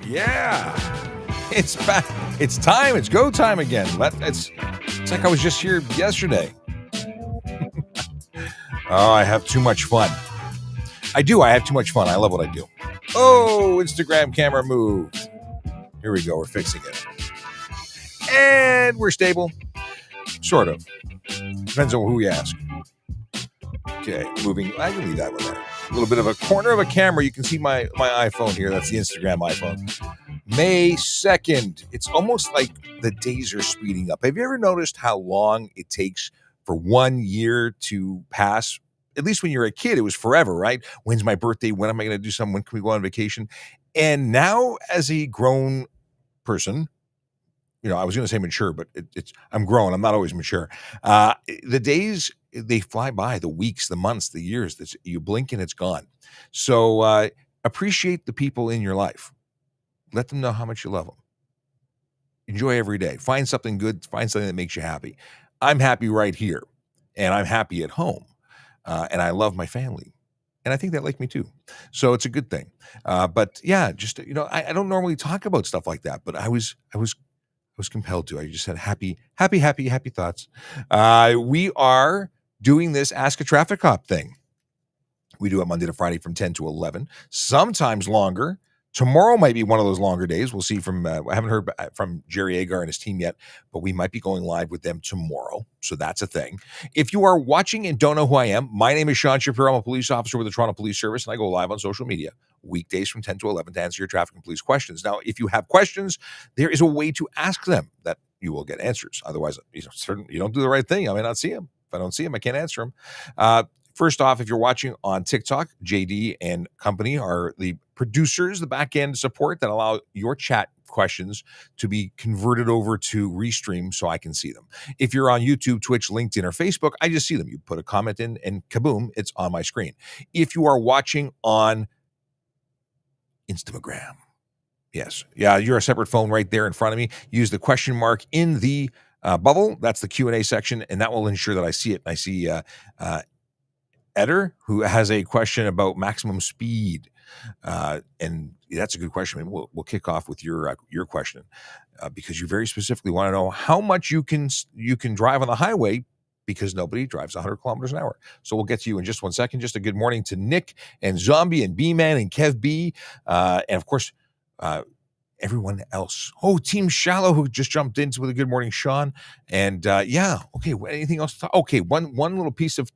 Yeah, it's back. It's time. It's go time again. It's like I was just here yesterday. Oh, I have too much fun. I do. I have too much fun. I love what I do. Oh, Instagram camera moved. Here we go. We're fixing it. And we're stable. Sort of. Depends on who you ask. Okay, moving. I can leave that one there. A little bit of a corner of a camera. You can see my iPhone here. That's the Instagram iPhone. May 2nd. It's almost like the days are speeding up. Have you ever noticed how long it takes for 1 year to pass? At least when you're a kid, it was forever, right? When's my birthday? When am I going to do something? When can we go on vacation? And now, as a grown person, I was going to say mature, but I'm grown. I'm not always mature. The days, they fly by, the weeks, the months, the years. You blink and it's gone. So appreciate the people in your life. Let them know how much you love them. Enjoy every day. Find something good. Find something that makes you happy. I'm happy right here, and I'm happy at home, and I love my family, and I think they like me too. So it's a good thing. But yeah, just I don't normally talk about stuff like that, but I was compelled to. I just had happy thoughts. We are doing this Ask a Traffic Cop thing. We do it Monday to Friday from 10 to 11, sometimes longer. Tomorrow might be one of those longer days. We'll see I haven't heard from Jerry Agar and his team yet, but we might be going live with them tomorrow. So that's a thing. If you are watching and don't know who I am, my name is Sean Shapiro. I'm a police officer with the Toronto Police Service, and I go live on social media weekdays from 10 to 11 to answer your traffic and police questions. Now, if you have questions, there is a way to ask them that you will get answers. Otherwise, you don't do the right thing. I may not see them. If I don't see them, I can't answer them. First off, if you're watching on TikTok, JD and company are the producers, the back-end support that allow your chat questions to be converted over to Restream so I can see them. If you're on YouTube, Twitch, LinkedIn, or Facebook, I just see them. You put a comment in and kaboom, it's on my screen. If you are watching on Instagram, yes, yeah, you're a separate phone right there in front of me. Use the question mark in the bubble. That's the Q&A section, and that will ensure that I see it. I see Eder, who has a question about maximum speed, and that's a good question. Maybe we'll kick off with your question because you very specifically want to know how much you can drive on the highway because nobody drives 100 kilometers an hour. So we'll get to you in just 1 second. Just a good morning to Nick and Zombie and B-Man and Kev B, and of course everyone else. Oh, Team Shallow, who just jumped into with a good morning, Sean. And yeah, okay. Anything else? Okay, one little piece of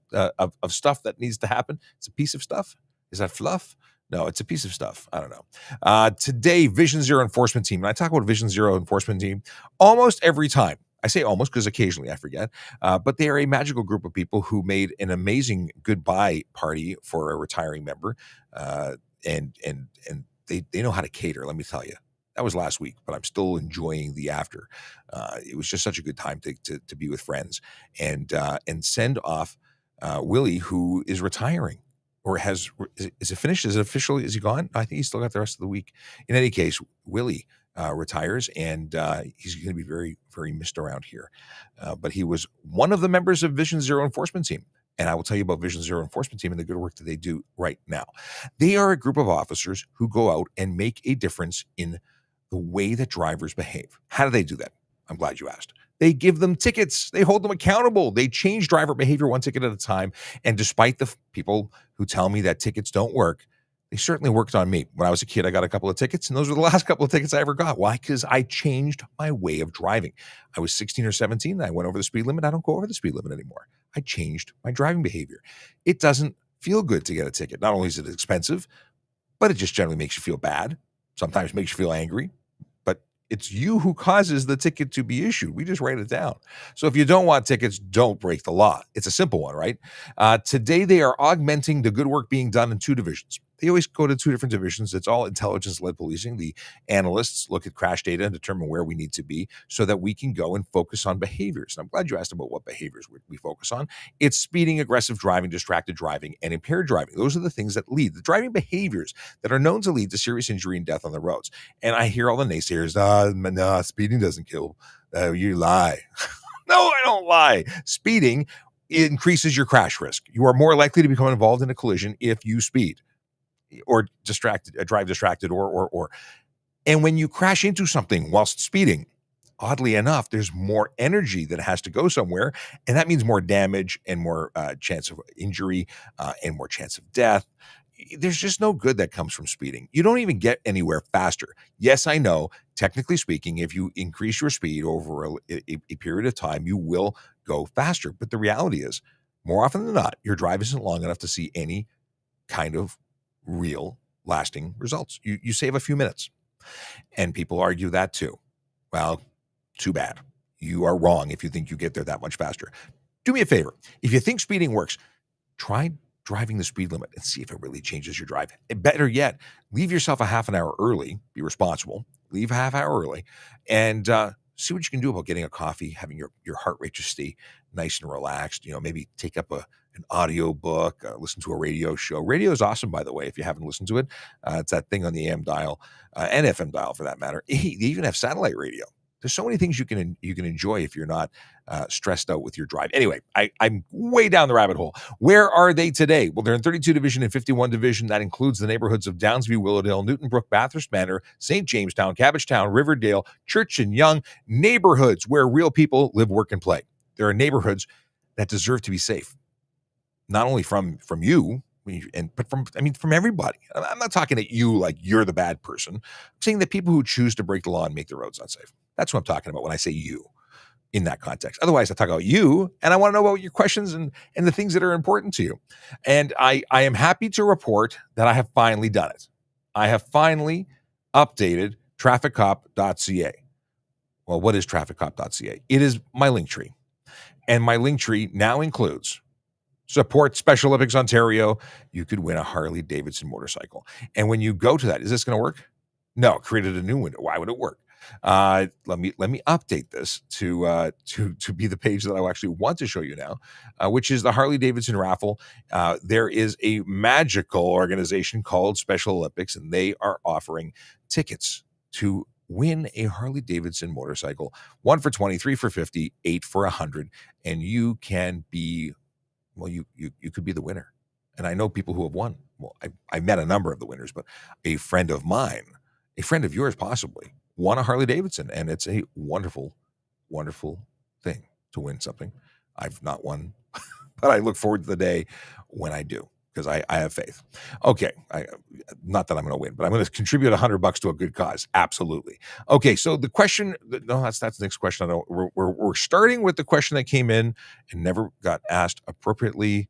stuff that needs to happen. It's a piece of stuff. Is that fluff? No, it's a piece of stuff. I don't know. Today, Vision Zero Enforcement Team. And I talk about Vision Zero Enforcement Team almost every time. I say almost because occasionally I forget. But they are a magical group of people who made an amazing goodbye party for a retiring member. And they know how to cater, let me tell you. That was last week, but I'm still enjoying the after. It was just such a good time to be with friends and send off Willie, who is retiring or is it finished? Is it officially? Is he gone? I think he's still got the rest of the week. In any case, Willie retires, and he's going to be very, very missed around here. But he was one of the members of Vision Zero Enforcement Team. And I will tell you about Vision Zero Enforcement Team and the good work that they do right now. They are a group of officers who go out and make a difference in the way that drivers behave. How do they do that? I'm glad you asked. They give them tickets. They hold them accountable. They change driver behavior one ticket at a time. And despite the people who tell me that tickets don't work, they certainly worked on me. When I was a kid, I got a couple of tickets, and those were the last couple of tickets I ever got. Why? Because I changed my way of driving. I was 16 or 17, and I went over the speed limit. I don't go over the speed limit anymore. I changed my driving behavior. It doesn't feel good to get a ticket. Not only is it expensive, but it just generally makes you feel bad. Sometimes makes you feel angry. It's you who causes the ticket to be issued. We just write it down. So if you don't want tickets, don't break the law. It's a simple one, right? Today, they are augmenting the good work being done in two divisions. They always go to two different divisions. It's all intelligence-led policing. The analysts look at crash data and determine where we need to be so that we can go and focus on behaviors. And I'm glad you asked about what behaviors we focus on. It's speeding, aggressive driving, distracted driving, and impaired driving. Those are the things that lead. The driving behaviors that are known to lead to serious injury and death on the roads. And I hear all the naysayers, no, speeding doesn't kill. You lie. No, I don't lie. Speeding increases your crash risk. You are more likely to become involved in a collision if you speed or drive distracted or. And when you crash into something whilst speeding, oddly enough, there's more energy that has to go somewhere, and that means more damage and more chance of injury and more chance of death. There's just no good that comes from speeding. You don't even get anywhere faster. Yes, I know, technically speaking, if you increase your speed over a period of time, you will go faster. But the reality is, more often than not, your drive isn't long enough to see any kind of real lasting results. You save a few minutes, and people argue that too. Well, too bad. You are wrong if you think you get there that much faster. Do me a favor. If you think speeding works, try driving the speed limit and see if it really changes your drive. And better yet, leave yourself a half an hour early. Be responsible. Leave a half hour early and see what you can do about getting a coffee, having your heart rate just stay nice and relaxed. Maybe take up an audio book, listen to a radio show. Radio is awesome, by the way, if you haven't listened to it. It's that thing on the AM dial and FM dial for that matter. They even have satellite radio. There's so many things you can enjoy if you're not stressed out with your drive. Anyway, I'm way down the rabbit hole. Where are they today? Well, they're in 32 Division and 51 Division. That includes the neighborhoods of Downsview, Willowdale, Newtonbrook, Bathurst Manor, St. Jamestown, Cabbagetown, Riverdale, Church and Young, neighborhoods where real people live, work, and play. There are neighborhoods that deserve to be safe, not only from you, but from everybody. I'm not talking at you like you're the bad person. I'm saying that people who choose to break the law and make the roads unsafe. That's what I'm talking about when I say you in that context. Otherwise, I talk about you, and I want to know about your questions and the things that are important to you. And I am happy to report that I have finally done it. I have finally updated trafficcop.ca. Well, what is trafficcop.ca? It is my link tree. And my link tree now includes support Special Olympics Ontario. You could win a Harley Davidson motorcycle. And when you go to that, is this going to work? No, created a new window. Why would it work? Let me update this to be the page that I actually want to show you now, which is the Harley Davidson raffle. There is a magical organization called Special Olympics, and they are offering tickets to win a Harley Davidson motorcycle. 1 for 20, 3 for 50, 8 for 100, and you can be you could be the winner. And I know people who have won. Well, I met a number of the winners, but a friend of mine, a friend of yours possibly, won a Harley Davidson, and it's a wonderful, wonderful thing to win something. I've not won, but I look forward to the day when I do, because I have faith. Okay, not that I'm going to win, but I'm going to contribute $100 to a good cause. Absolutely. Okay, so the question, no, that's the next question. I know we're starting with the question that came in and never got asked appropriately.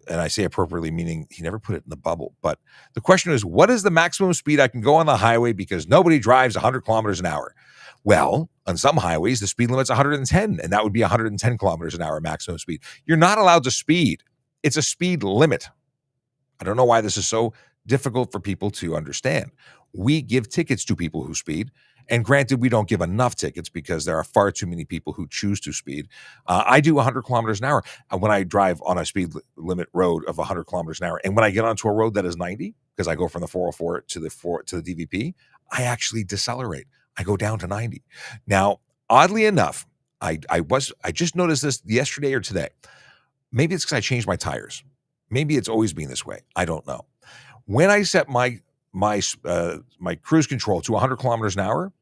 And I say appropriately, meaning he never put it in the bubble. But the question is, what is the maximum speed I can go on the highway because nobody drives 100 kilometers an hour? Well, on some highways, the speed limit's 110, and that would be 110 kilometers an hour maximum speed. You're not allowed to speed. It's a speed limit. I don't know why this is so difficult for people to understand. We give tickets to people who speed. And granted, we don't give enough tickets because there are far too many people who choose to speed. I do 100 kilometers an hour when I drive on a speed limit road of 100 kilometers an hour. And when I get onto a road that is 90, because I go from the 404 to the DVP, I actually decelerate. I go down to 90. Now, oddly enough, I just noticed this yesterday or today. Maybe it's because I changed my tires. Maybe it's always been this way. I don't know. When I set my cruise control to 100 kilometers an hour,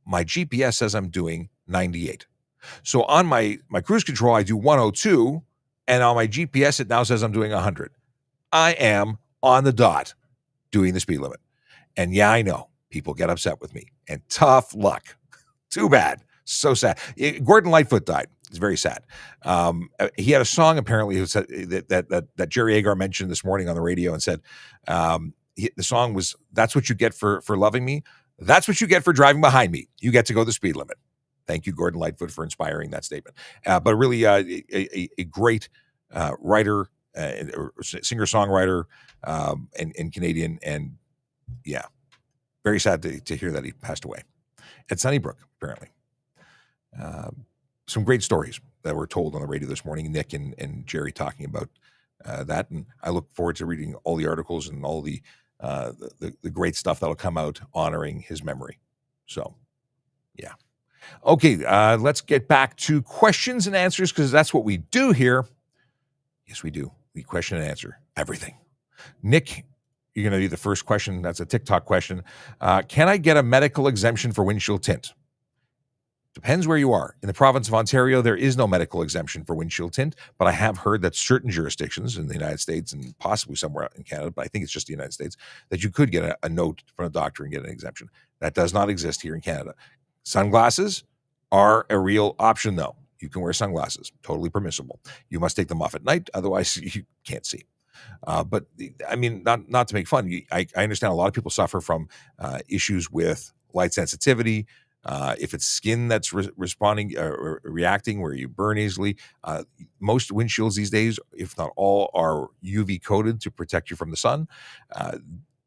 my GPS says I'm doing 98. So on my cruise control, I do 102, and on my GPS, it now says I'm doing 100. I am on the dot doing the speed limit. And yeah, I know people get upset with me, and tough luck. Too bad. So sad. Gordon Lightfoot died. It's very sad. He had a song apparently that Jerry Agar mentioned this morning on the radio and said, the song was, "That's what you get for loving me. That's what you get for driving behind me. You get to go the speed limit." Thank you, Gordon Lightfoot, for inspiring that statement. But really a great writer, singer-songwriter, and Canadian. And yeah, very sad to hear that he passed away at Sunnybrook, apparently. Some great stories that were told on the radio this morning, Nick and Jerry talking about that. And I look forward to reading all the articles and all the great stuff that'll come out honoring his memory. So, yeah. Okay, let's get back to questions and answers, because that's what we do here. Yes, we do. We question and answer everything. Nick, You're going to be the first question. That's a TikTok question. Can I get a medical exemption for windshield tint? Depends where you are. In the province of Ontario, there is no medical exemption for windshield tint, but I have heard that certain jurisdictions in the United States and possibly somewhere in Canada, but I think it's just the United States, that you could get a note from a doctor and get an exemption. That does not exist here in Canada. Sunglasses are a real option, though. You can wear sunglasses, totally permissible. You must take them off at night, otherwise you can't see. But I mean, not to make fun. I understand a lot of people suffer from issues with light sensitivity. If it's skin that's responding or reacting where you burn easily, most windshields these days, if not all, are UV coated to protect you from the sun.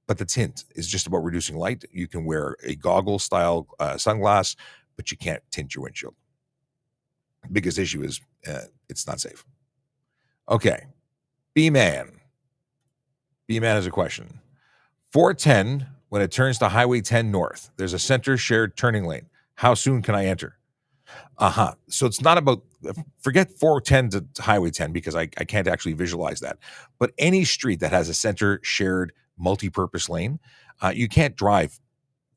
But the tint is just about reducing light. You can wear a goggle style sunglass, but you can't tint your windshield. Biggest issue is it's not safe. Okay. B-Man. B-Man has a question. 410, when it turns to Highway 10 North, there's a center shared turning lane. How soon can I enter? So it's not about, forget 410 to Highway 10 because I can't actually visualize that. But any street that has a center shared multi-purpose lane, you can't drive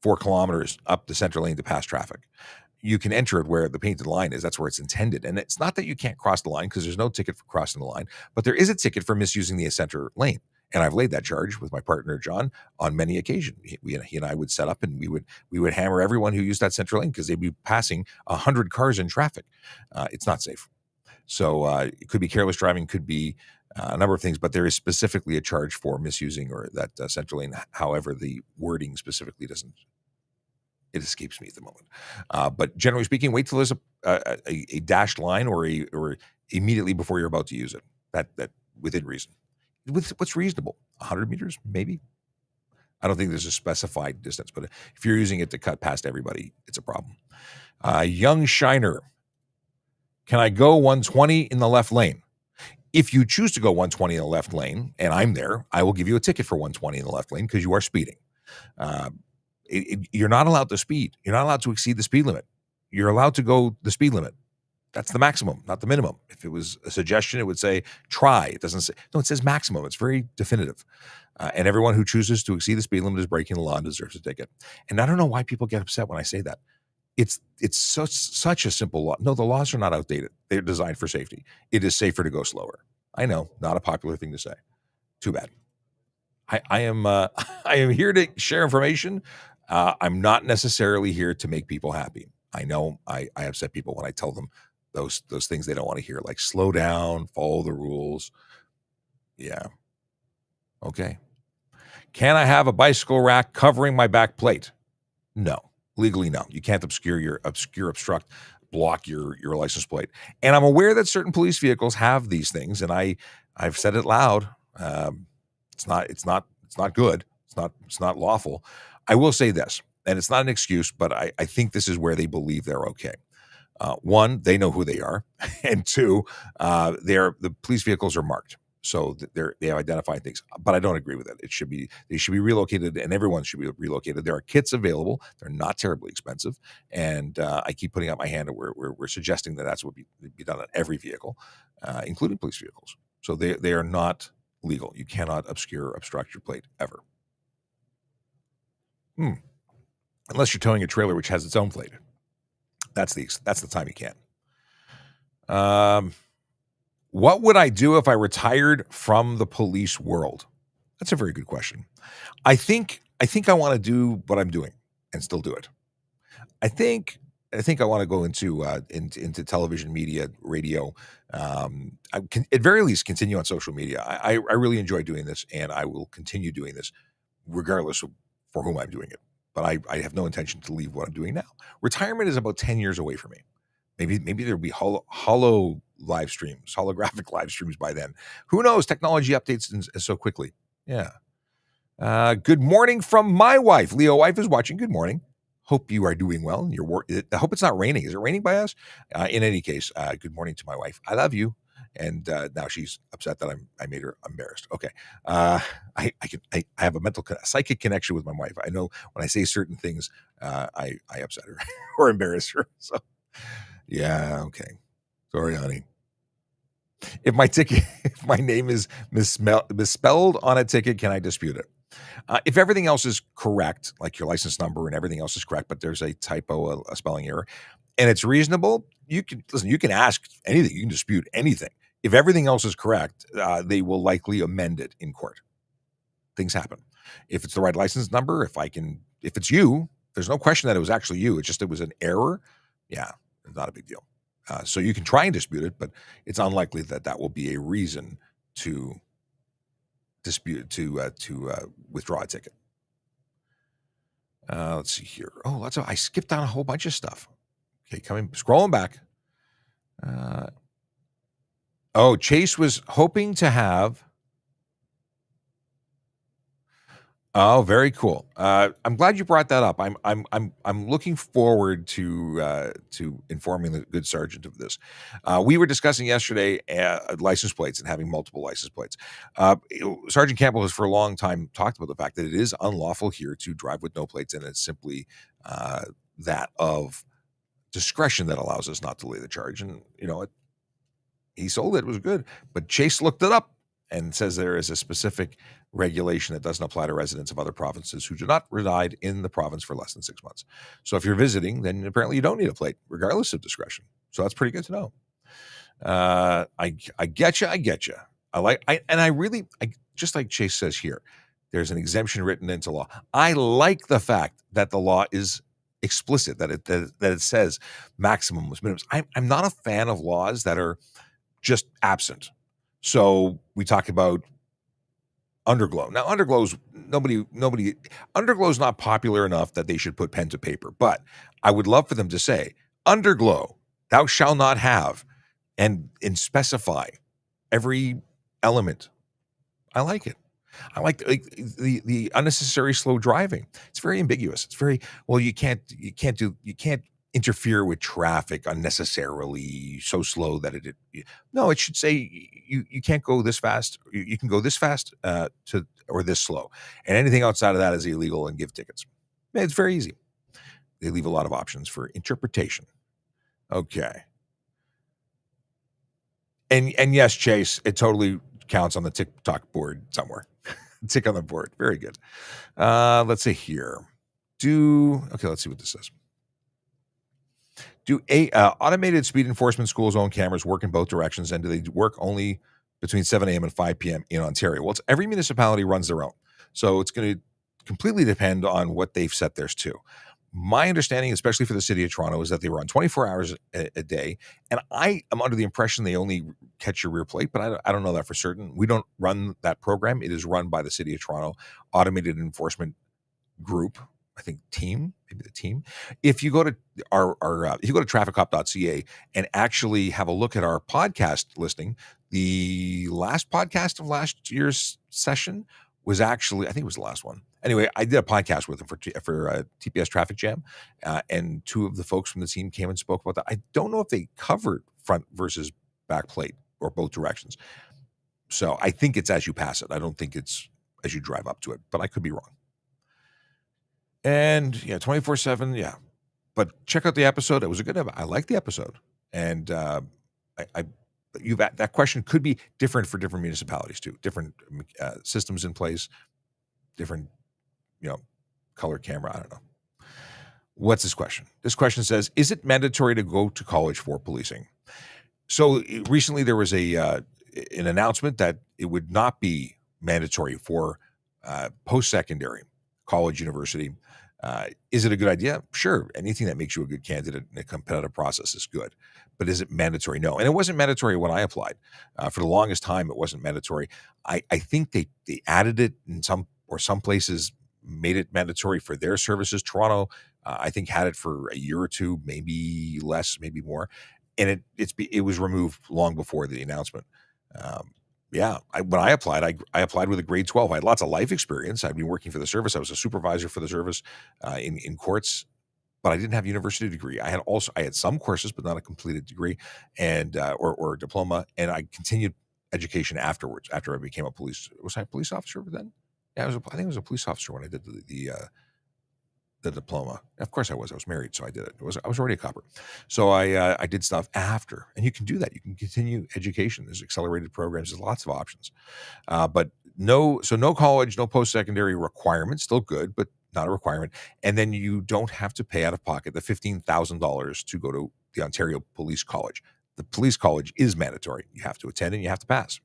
4 kilometers up the center lane to pass traffic. You can enter it where the painted line is. That's where it's intended. And it's not that you can't cross the line because there's no ticket for crossing the line, but there is a ticket for misusing the center lane. And I've laid that charge with my partner, John, on many occasions. He and I would set up and we would hammer everyone who used that center lane because they'd be passing 100 cars in traffic. It's not safe. So it could be careless driving, could be a number of things, but there is specifically a charge for misusing or that center lane. However, the wording specifically doesn't. It escapes me at the moment. But generally speaking, wait till there's a dashed line or immediately before you're about to use it. That within reason. What's reasonable? 100 meters, maybe? I don't think there's a specified distance, but if you're using it to cut past everybody, it's a problem. Young Shiner. Can I go 120 in the left lane? If you choose to go 120 in the left lane, and I'm there, I will give you a ticket for 120 in the left lane because you are speeding. You're not allowed to speed. You're not allowed to exceed the speed limit. You're allowed to go the speed limit. That's the maximum, not the minimum. If it was a suggestion, it would say try. It doesn't say, no, it says maximum. It's very definitive. And everyone who chooses to exceed the speed limit is breaking the law and deserves a ticket. And I don't know why people get upset when I say that. It's such a simple law. No, the laws are not outdated. They're designed for safety. It is safer to go slower. I know, not a popular thing to say. Too bad. I am I am here to share information. I'm not necessarily here to make people happy. I know I upset people when I tell them those things they don't want to hear, like slow down, follow the rules. Yeah. Okay. Can I have a bicycle rack covering my back plate? No. Legally, no. You can't obstruct, block your license plate. And I'm aware that certain police vehicles have these things, and I've said it loud. It's not good. It's not lawful. I will say this, and it's not an excuse, but I think this is where they believe they're okay. One, they know who they are, and two, the police vehicles are marked, so they have identified things. But I don't agree with it. They should be relocated, and everyone should be relocated. There are kits available. They're not terribly expensive, and I keep putting up my hand. We're suggesting that's what be done on every vehicle, including police vehicles. So they are not legal. You cannot obstruct your plate ever. Unless you're towing a trailer which has its own plate. That's the time you can. What would I do if I retired from the police world? That's a very good question. I think I want to do what I'm doing and still do it. I think I want to go into television, media, radio. At very least, continue on social media. I really enjoy doing this, and I will continue doing this, regardless of for whom I'm doing it. But I have no intention to leave what I'm doing now. Retirement is about 10 years away from me. Maybe there'll be hollow live streams, holographic live streams by then. Who knows? Technology updates so quickly. Yeah. Good morning from my wife. Leo wife is watching. Good morning. Hope you are doing well. I hope it's not raining. Is it raining by us? In any case, good morning to my wife. I love you. And now she's upset that I made her embarrassed. Okay, I have a psychic connection with my wife. I know when I say certain things, I upset her or embarrass her. So yeah, okay. Sorry, honey. If my name is misspelled on a ticket, can I dispute it? If everything else is correct, like your license number and everything else is correct, but there's a typo, a spelling error, and it's reasonable, you can listen. You can ask anything. You can dispute anything. If everything else is correct, they will likely amend it in court. Things happen. If it's the right license number, if it's you, there's no question that it was actually you. It was an error. Yeah, it's not a big deal. So you can try and dispute it, but it's unlikely that that will be a reason to dispute to withdraw a ticket. Let's see here. Oh, I skipped down a whole bunch of stuff. Okay, scrolling back. Chase was hoping to have. Oh, very cool. I'm glad you brought that up. I'm looking forward to informing the good sergeant of this. We were discussing yesterday license plates and having multiple license plates. Sergeant Campbell has for a long time talked about the fact that it is unlawful here to drive with no plates, and it's simply that of discretion that allows us not to lay the charge. And he sold it; it was good. But Chase looked it up and says there is a specific regulation that doesn't apply to residents of other provinces who do not reside in the province for less than 6 months. So if you're visiting, then apparently you don't need a plate, regardless of discretion. So that's pretty good to know. I get you. I really just like Chase says here, there's an exemption written into law. I like the fact that the law is explicit, that it says maximums, minimums. I'm not a fan of laws that are just absent. So we talk about underglow. Now, underglow's not popular enough that they should put pen to paper, but I would love for them to say, underglow, thou shalt not have, and specify every element. I like it. I like the unnecessary slow driving. It's very ambiguous. It's very, well, you can't interfere with traffic unnecessarily so slow that no, it should say you can't go this fast. You can go this fast or this slow, and anything outside of that is illegal and give tickets. It's very easy. They leave a lot of options for interpretation. Okay. And yes, Chase, it totally counts on the TikTok board somewhere. Tick on the board. Very good. Let's see here. Let's see what this says. Do automated speed enforcement school zone cameras work in both directions, and do they work only between 7 a.m. and 5 p.m. in Ontario? Well, every municipality runs their own. So it's going to completely depend on what they've set theirs to. My understanding, especially for the city of Toronto, is that they run 24 hours a day. And I am under the impression they only catch your rear plate, but I don't know that for certain. We don't run that program. It is run by the city of Toronto Automated Enforcement Group. I think team, maybe the team. If you go to if you go to trafficcop.ca and actually have a look at our podcast listing, the last podcast of last year's session was actually, I think it was the last one. Anyway, I did a podcast with them for TPS Traffic Jam, and two of the folks from the team came and spoke about that. I don't know if they covered front versus back plate or both directions. So I think it's as you pass it. I don't think it's as you drive up to it, but I could be wrong. And 24/7, yeah. But check out the episode. It was a good episode. I like the episode. And that question could be different for different municipalities too. Different systems in place, different, color camera. I don't know. What's this question? This question says, is it mandatory to go to college for policing? So recently there was an announcement that it would not be mandatory for post-secondary, college, university. Is it a good idea? Sure. Anything that makes you a good candidate in a competitive process is good. But is it mandatory? No. And it wasn't mandatory when I applied. For the longest time, it wasn't mandatory. I think they added it in some places, made it mandatory for their services. Toronto, I think, had it for a year or two, maybe less, maybe more. And it was removed long before the announcement. When I applied, I applied with a grade 12. I had lots of life experience. I'd been working for the service. I was a supervisor for the service in courts, but I didn't have a university degree. I had some courses, but not a completed degree and or diploma. And I continued education afterwards. After I became a police, was I a police officer then? Yeah, I think I was a police officer when I did the diploma. Of course I was married, so I did it. I was already a copper. So I did stuff after, and you can do that. You can continue education. There's accelerated programs. There's lots of options. But no college, no post-secondary requirement, still good, but not a requirement. And then you don't have to pay out of pocket the $15,000 to go to the Ontario Police College. The police college is mandatory. You have to attend and you have to pass.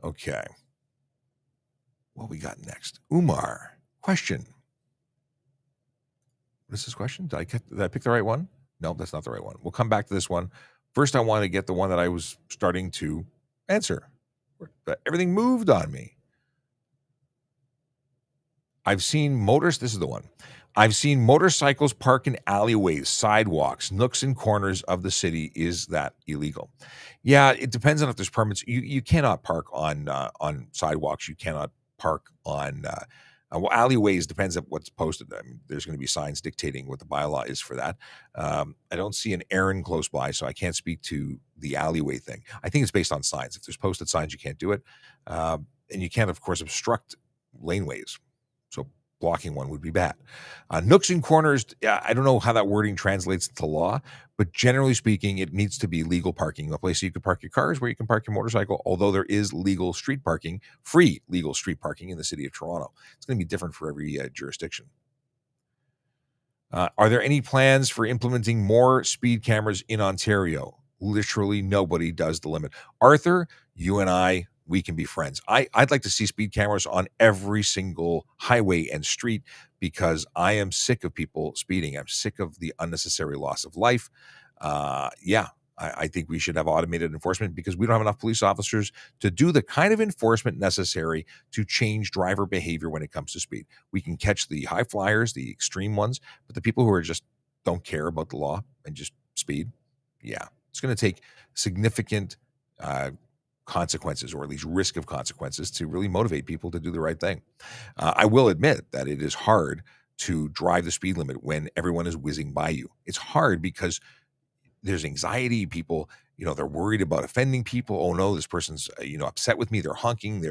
Okay. What we got next? Umar, question. What is this question? Did I pick the right one? No, that's not the right one. We'll come back to this one. First, I want to get the one that I was starting to answer. But everything moved on me. This is the one. I've seen motorcycles park in alleyways, sidewalks, nooks and corners of the city. Is that illegal? Yeah, it depends on if there's permits. You cannot park on sidewalks. You cannot park on well, alleyways. Depends on what's posted. I mean, there's going to be signs dictating what the bylaw is for that. I don't see an errand close by, so I can't speak to the alleyway thing. I think it's based on signs. If there's posted signs, you can't do it, and you can't, of course, obstruct laneways. So blocking one would be bad. Nooks and corners, yeah, I don't know how that wording translates to law, but generally speaking, it needs to be legal parking. A place you can park your cars, where you can park your motorcycle, although there is legal street parking, free legal street parking in the city of Toronto. It's going to be different for every jurisdiction. Are there any plans for implementing more speed cameras in Ontario? Literally nobody does the limit. Arthur, you and I, we can be friends. I'd like to see speed cameras on every single highway and street because I am sick of people speeding. I'm sick of the unnecessary loss of life. I think we should have automated enforcement because we don't have enough police officers to do the kind of enforcement necessary to change driver behavior when it comes to speed. We can catch the high flyers, the extreme ones, but the people who are just don't care about the law and just speed, yeah, it's going to take significant consequences, or at least risk of consequences, to really motivate people to do the right thing. I will admit that it is hard to drive the speed limit when everyone is whizzing by you. It's hard because there's anxiety. People, they're worried about offending people. Oh no, this person's, upset with me. They're honking.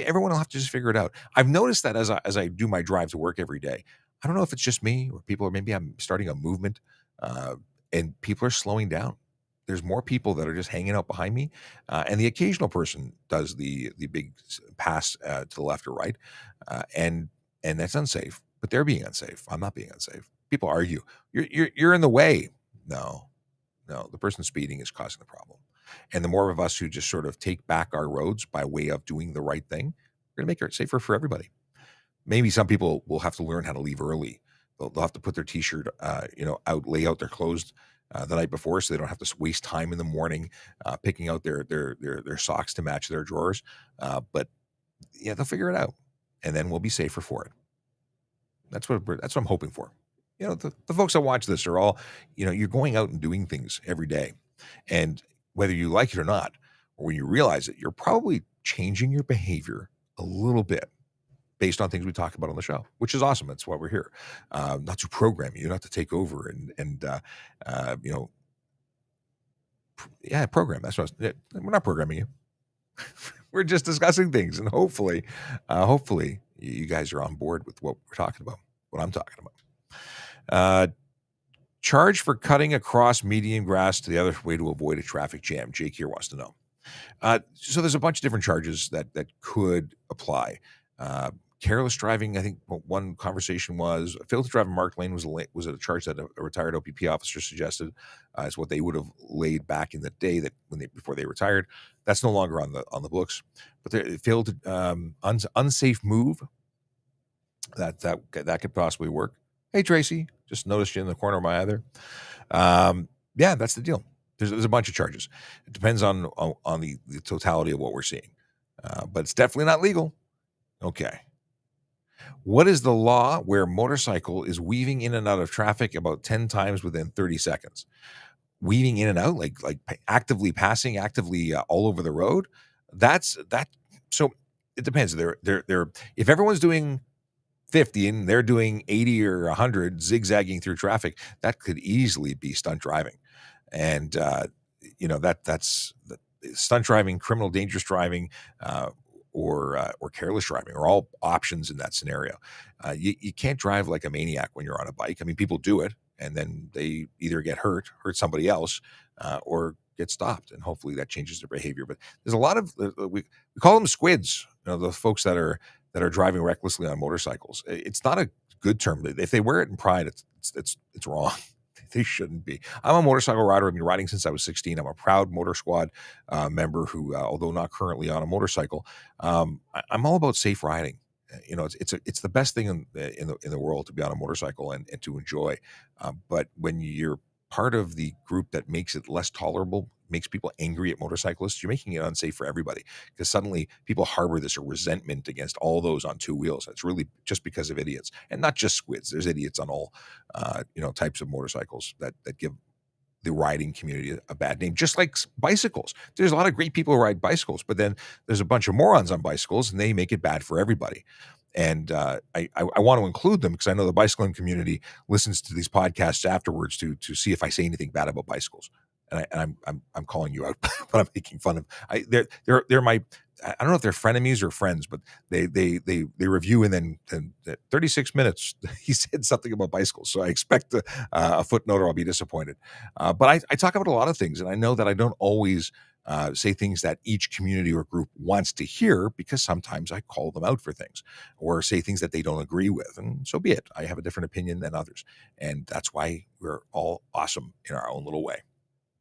Everyone will have to just figure it out. I've noticed that as I do my drive to work every day, I don't know if it's just me or people, or maybe I'm starting a movement, and people are slowing down. There's more people that are just hanging out behind me, and the occasional person does the big pass to the left or right, and that's unsafe. But they're being unsafe. I'm not being unsafe. People argue, you're in the way. No, the person speeding is causing the problem. And the more of us who just sort of take back our roads by way of doing the right thing, we're going to make it safer for everybody. Maybe some people will have to learn how to leave early. They'll have to put their t-shirt, out, lay out their clothes the night before, so they don't have to waste time in the morning picking out their socks to match their drawers. But yeah, they'll figure it out, and then we'll be safer for it. That's what I'm hoping for. The folks that watch this are all, you're going out and doing things every day, and whether you like it or not, or when you realize it, you're probably changing your behavior a little bit based on things we talk about on the show, which is awesome. That's why we're here, not to program you, not to take over program. That's what we're not programming you. We're just discussing things, and hopefully you guys are on board with what we're talking about, what I'm talking about. Charge for cutting across median grass to the other way to avoid a traffic jam. Jake here wants to know. So there's a bunch of different charges that could apply. Careless driving, I think one conversation was failed to drive in marked lane was a charge that a retired OPP officer suggested is what they would have laid back in the day before they retired. That's no longer on the books. But they failed to unsafe move. That could possibly work. Hey Tracy, just noticed you in the corner of my eye there. Yeah, that's the deal. There's a bunch of charges. It depends on the totality of what we're seeing, but it's definitely not legal. Okay. What is the law where motorcycle is weaving in and out of traffic about 10 times within 30 seconds? Weaving in and out, like actively passing, actively all over the road. That's that. So it depends. They're if everyone's doing 50 and they're doing 80 or 100 zigzagging through traffic, that could easily be stunt driving. And that's stunt driving, criminal dangerous driving, or careless driving are all options in that scenario. You can't drive like a maniac when you're on a bike. I mean, people do it, and then they either get hurt somebody else, or get stopped, and hopefully that changes their behavior. But there's a lot of we call them squids, the folks that are driving recklessly on motorcycles. It's not a good term. If they wear it in pride, it's wrong. They shouldn't be. I'm a motorcycle rider. I've been riding since I was 16. I'm a proud motor squad member who, although not currently on a motorcycle, I'm all about safe riding. It's the best thing in the world to be on a motorcycle and to enjoy. But when you're part of the group that makes it less tolerable, makes people angry at motorcyclists, you're making it unsafe for everybody, because suddenly people harbor this resentment against all those on two wheels. It's really just because of idiots, and not just squids. There's idiots on all types of motorcycles that give the riding community a bad name, just like bicycles. There's a lot of great people who ride bicycles, but then there's a bunch of morons on bicycles, and they make it bad for everybody. And I want to include them because I know the bicycling community listens to these podcasts afterwards to see if I say anything bad about bicycles. And I'm calling you out, but I'm making fun of. They're my. I don't know if they're frenemies or friends, but they review, and then 36 minutes he said something about bicycles. So I expect a footnote, or I'll be disappointed. But I talk about a lot of things, and I know that I don't always say things that each community or group wants to hear, because sometimes I call them out for things or say things that they don't agree with. And so be it. I have a different opinion than others. And that's why we're all awesome in our own little way.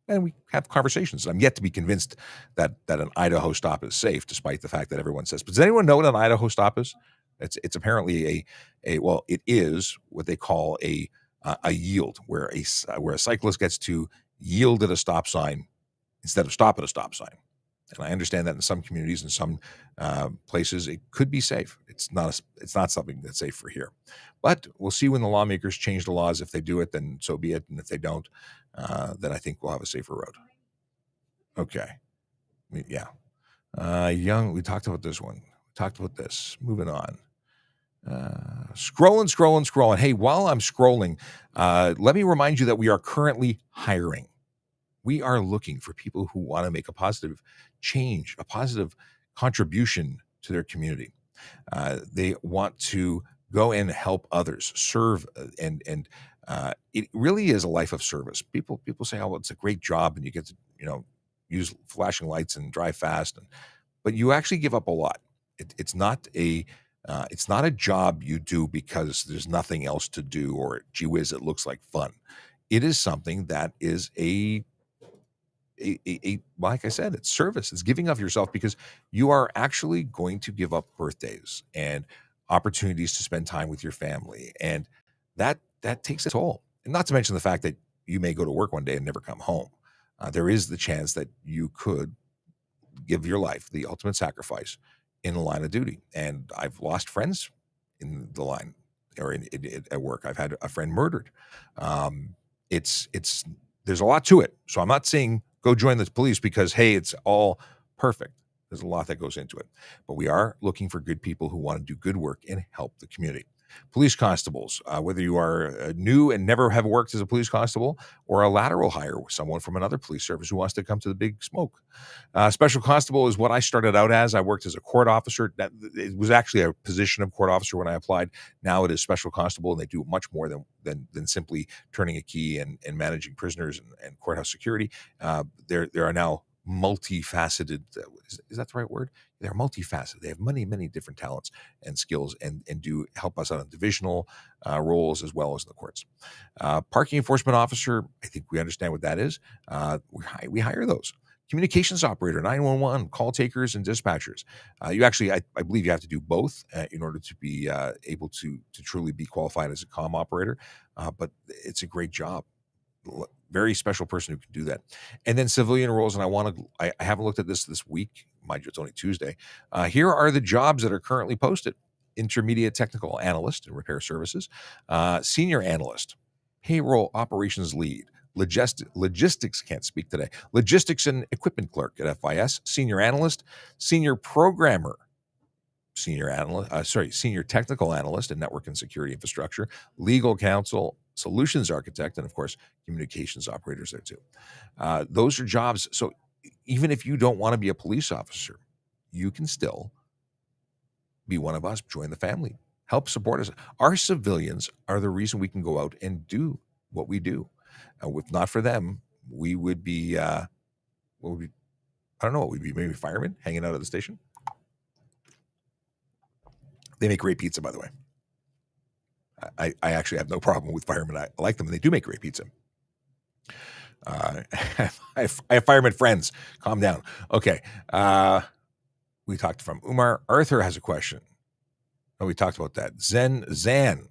And we have conversations. I'm yet to be convinced that an Idaho stop is safe, despite the fact that everyone says. But does anyone know what an Idaho stop is? It's apparently it is what they call a yield, where a cyclist gets to yield at a stop sign instead of stop at a stop sign. And I understand that in some communities and some places it could be safe. It's not something that's safe for here. But we'll see when the lawmakers change the laws. If they do it, then so be it. And if they don't, then I think we'll have a safer road. Okay. Yeah. We talked about this one. We talked about this. Moving on. Scrolling. Hey, while I'm scrolling, let me remind you that we are currently hiring. We are looking for people who want to make a positive change, a positive contribution to their community. They want to go and help others, serve, and it really is a life of service. People say, "Oh, well, it's a great job, and you get to use flashing lights and drive fast," but you actually give up a lot. It's not a job you do because there's nothing else to do, or gee whiz, it looks like fun. It is something that is like I said, it's service. It's giving of yourself, because you are actually going to give up birthdays and opportunities to spend time with your family, and that takes a toll. And not to mention the fact that you may go to work one day and never come home. There is the chance that you could give your life, the ultimate sacrifice, in the line of duty. And I've lost friends in the line, or at work. I've had a friend murdered. It's there's a lot to it. So I'm not saying go join the police because, hey, it's all perfect. There's a lot that goes into it. But we are looking for good people who want to do good work and help the community. Police constables, whether you are new and never have worked as a police constable, or a lateral hire, someone from another police service who wants to come to the big smoke. Special constable is what I started out as. I worked as a court officer. It was actually a position of court officer when I applied. Now it is special constable, and they do much more than simply turning a key and managing prisoners and courthouse security. There are now multifaceted. Is that the right word? They're multifaceted. They have many different talents and skills, and do help us out on divisional roles as well as in the courts. Parking enforcement officer, I think we understand what that is. We hire those. Communications operator, 911, call takers and dispatchers. You actually, I believe you have to do both in order to be able to truly be qualified as a comm operator. But it's a great job. Very special person who can do that. And then civilian roles, and I haven't looked at this week. Mind you, it's only Tuesday. Here are the jobs that are currently posted: intermediate technical analyst in repair services, senior analyst, payroll operations lead, logistics, can't speak today, logistics and equipment clerk at FIS, senior analyst, senior programmer, senior technical analyst in network and security infrastructure, legal counsel, solutions architect, and of course, communications operators there too. Those are jobs. So even if you don't want to be a police officer, you can still be one of us, join the family, help support us. Our civilians are the reason we can go out and do what we do. If not for them, we would be What would be? I don't know. What would be? Maybe firemen hanging out at the station. They make great pizza, by the way. I actually have no problem with firemen. I like them, and they do make great pizza. I have fireman friends. Calm down. Okay. We talked from Umar. Arthur has a question. Oh, we talked about that. Zan.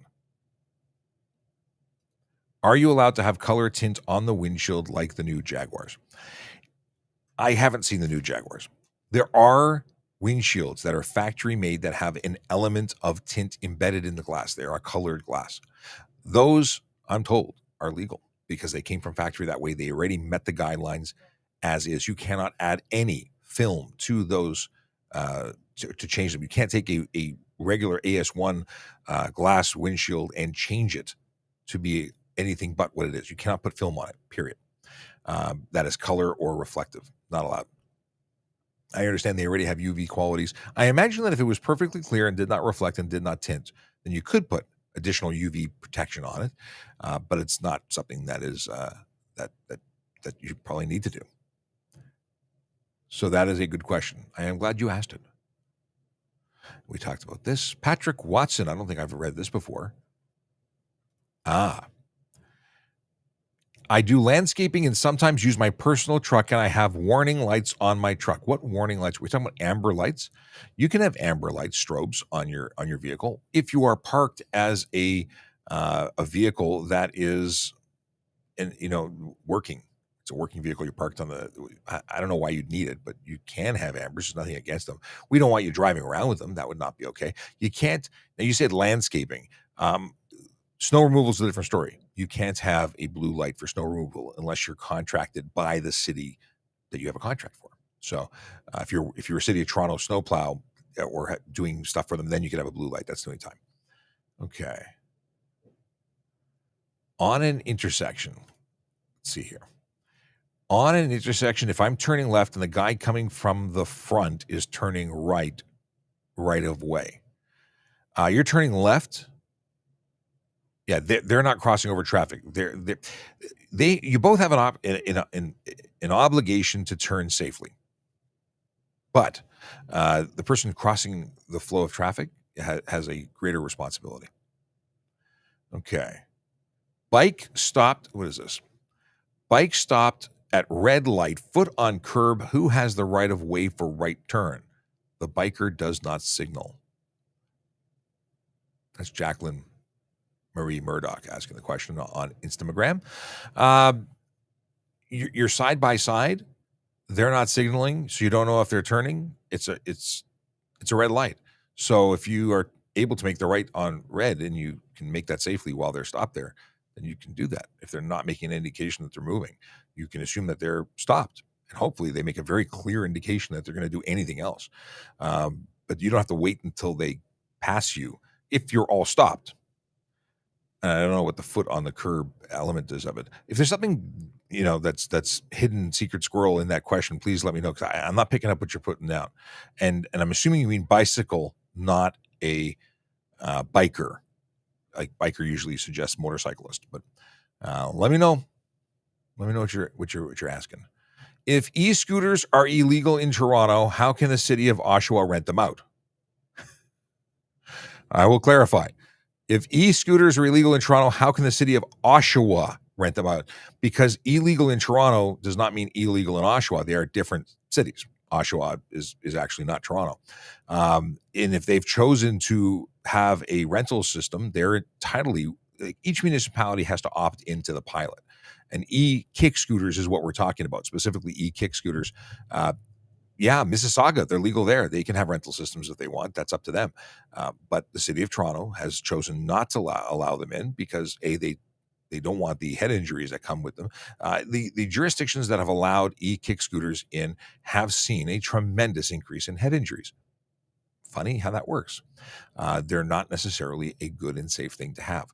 Are you allowed to have color tint on the windshield like the new Jaguars? I haven't seen the new Jaguars. There are windshields that are factory made that have an element of tint embedded in the glass. They are colored glass. Those, I'm told, are legal because they came from factory that way. They already met the guidelines as is. You cannot add any film to those to change them. You can't take a regular AS1 glass windshield and change it to be anything but what it is. You cannot put film on it, period. That is color or reflective. Not allowed. I understand they already have UV qualities. I imagine that if it was perfectly clear and did not reflect and did not tint, then you could put additional UV protection on it, but it's not something that is that you probably need to do. So that is a good question. I am glad you asked it. We talked about this. Patrick Watson. I don't think I've read this before. I do landscaping and sometimes use my personal truck, and I have warning lights on my truck. What warning lights? We're talking about amber lights. You can have amber light strobes on your vehicle if you are parked as a vehicle that is, working. It's a working vehicle. You're parked on the. I don't know why you'd need it, but you can have ambers. There's nothing against them. We don't want you driving around with them. That would not be okay. You can't. Now you said landscaping. Snow removal is a different story. You can't have a blue light for snow removal unless you're contracted by the city that you have a contract for. So if you're a City of Toronto snowplow or doing stuff for them, then you could have a blue light. That's the only time. Okay. On an intersection, let's see here. On an intersection, if I'm turning left and the guy coming from the front is turning right of way, you're turning left. Yeah, they're not crossing over traffic. You both have an obligation to turn safely, but the person crossing the flow of traffic has a greater responsibility. Okay, bike stopped. What is this? Bike stopped at red light, foot on curb. Who has the right of way for right turn? The biker does not signal. That's Jacqueline Marie Murdoch asking the question on Instagram. You're side by side. They're not signaling, so you don't know if they're turning. It's a red light. So if you are able to make the right on red and you can make that safely while they're stopped there, then you can do that. If they're not making an indication that they're moving, you can assume that they're stopped. And hopefully they make a very clear indication that they're going to do anything else. But you don't have to wait until they pass you if you're all stopped. And I don't know what the foot on the curb element is of it. If there's something, that's hidden secret squirrel in that question, please let me know, because I'm not picking up what you're putting down. And I'm assuming you mean bicycle, not a biker. Like biker usually suggests motorcyclist, but let me know. Let me know what you're asking. If e-scooters are illegal in Toronto, how can the city of Oshawa rent them out? I will clarify. If e-scooters are illegal in Toronto, how can the city of Oshawa rent them out? Because illegal in Toronto does not mean illegal in Oshawa. They are different cities. Oshawa is actually not Toronto. And if they've chosen to have a rental system, they're entitled. Each municipality has to opt into the pilot. And e-kick scooters is what we're talking about, specifically e-kick scooters. Mississauga, they're legal there. They can have rental systems if they want. That's up to them. But the city of Toronto has chosen not to allow them in because they don't want the head injuries that come with them. The jurisdictions that have allowed e-kick scooters in have seen a tremendous increase in head injuries. Funny how that works. They're not necessarily a good and safe thing to have.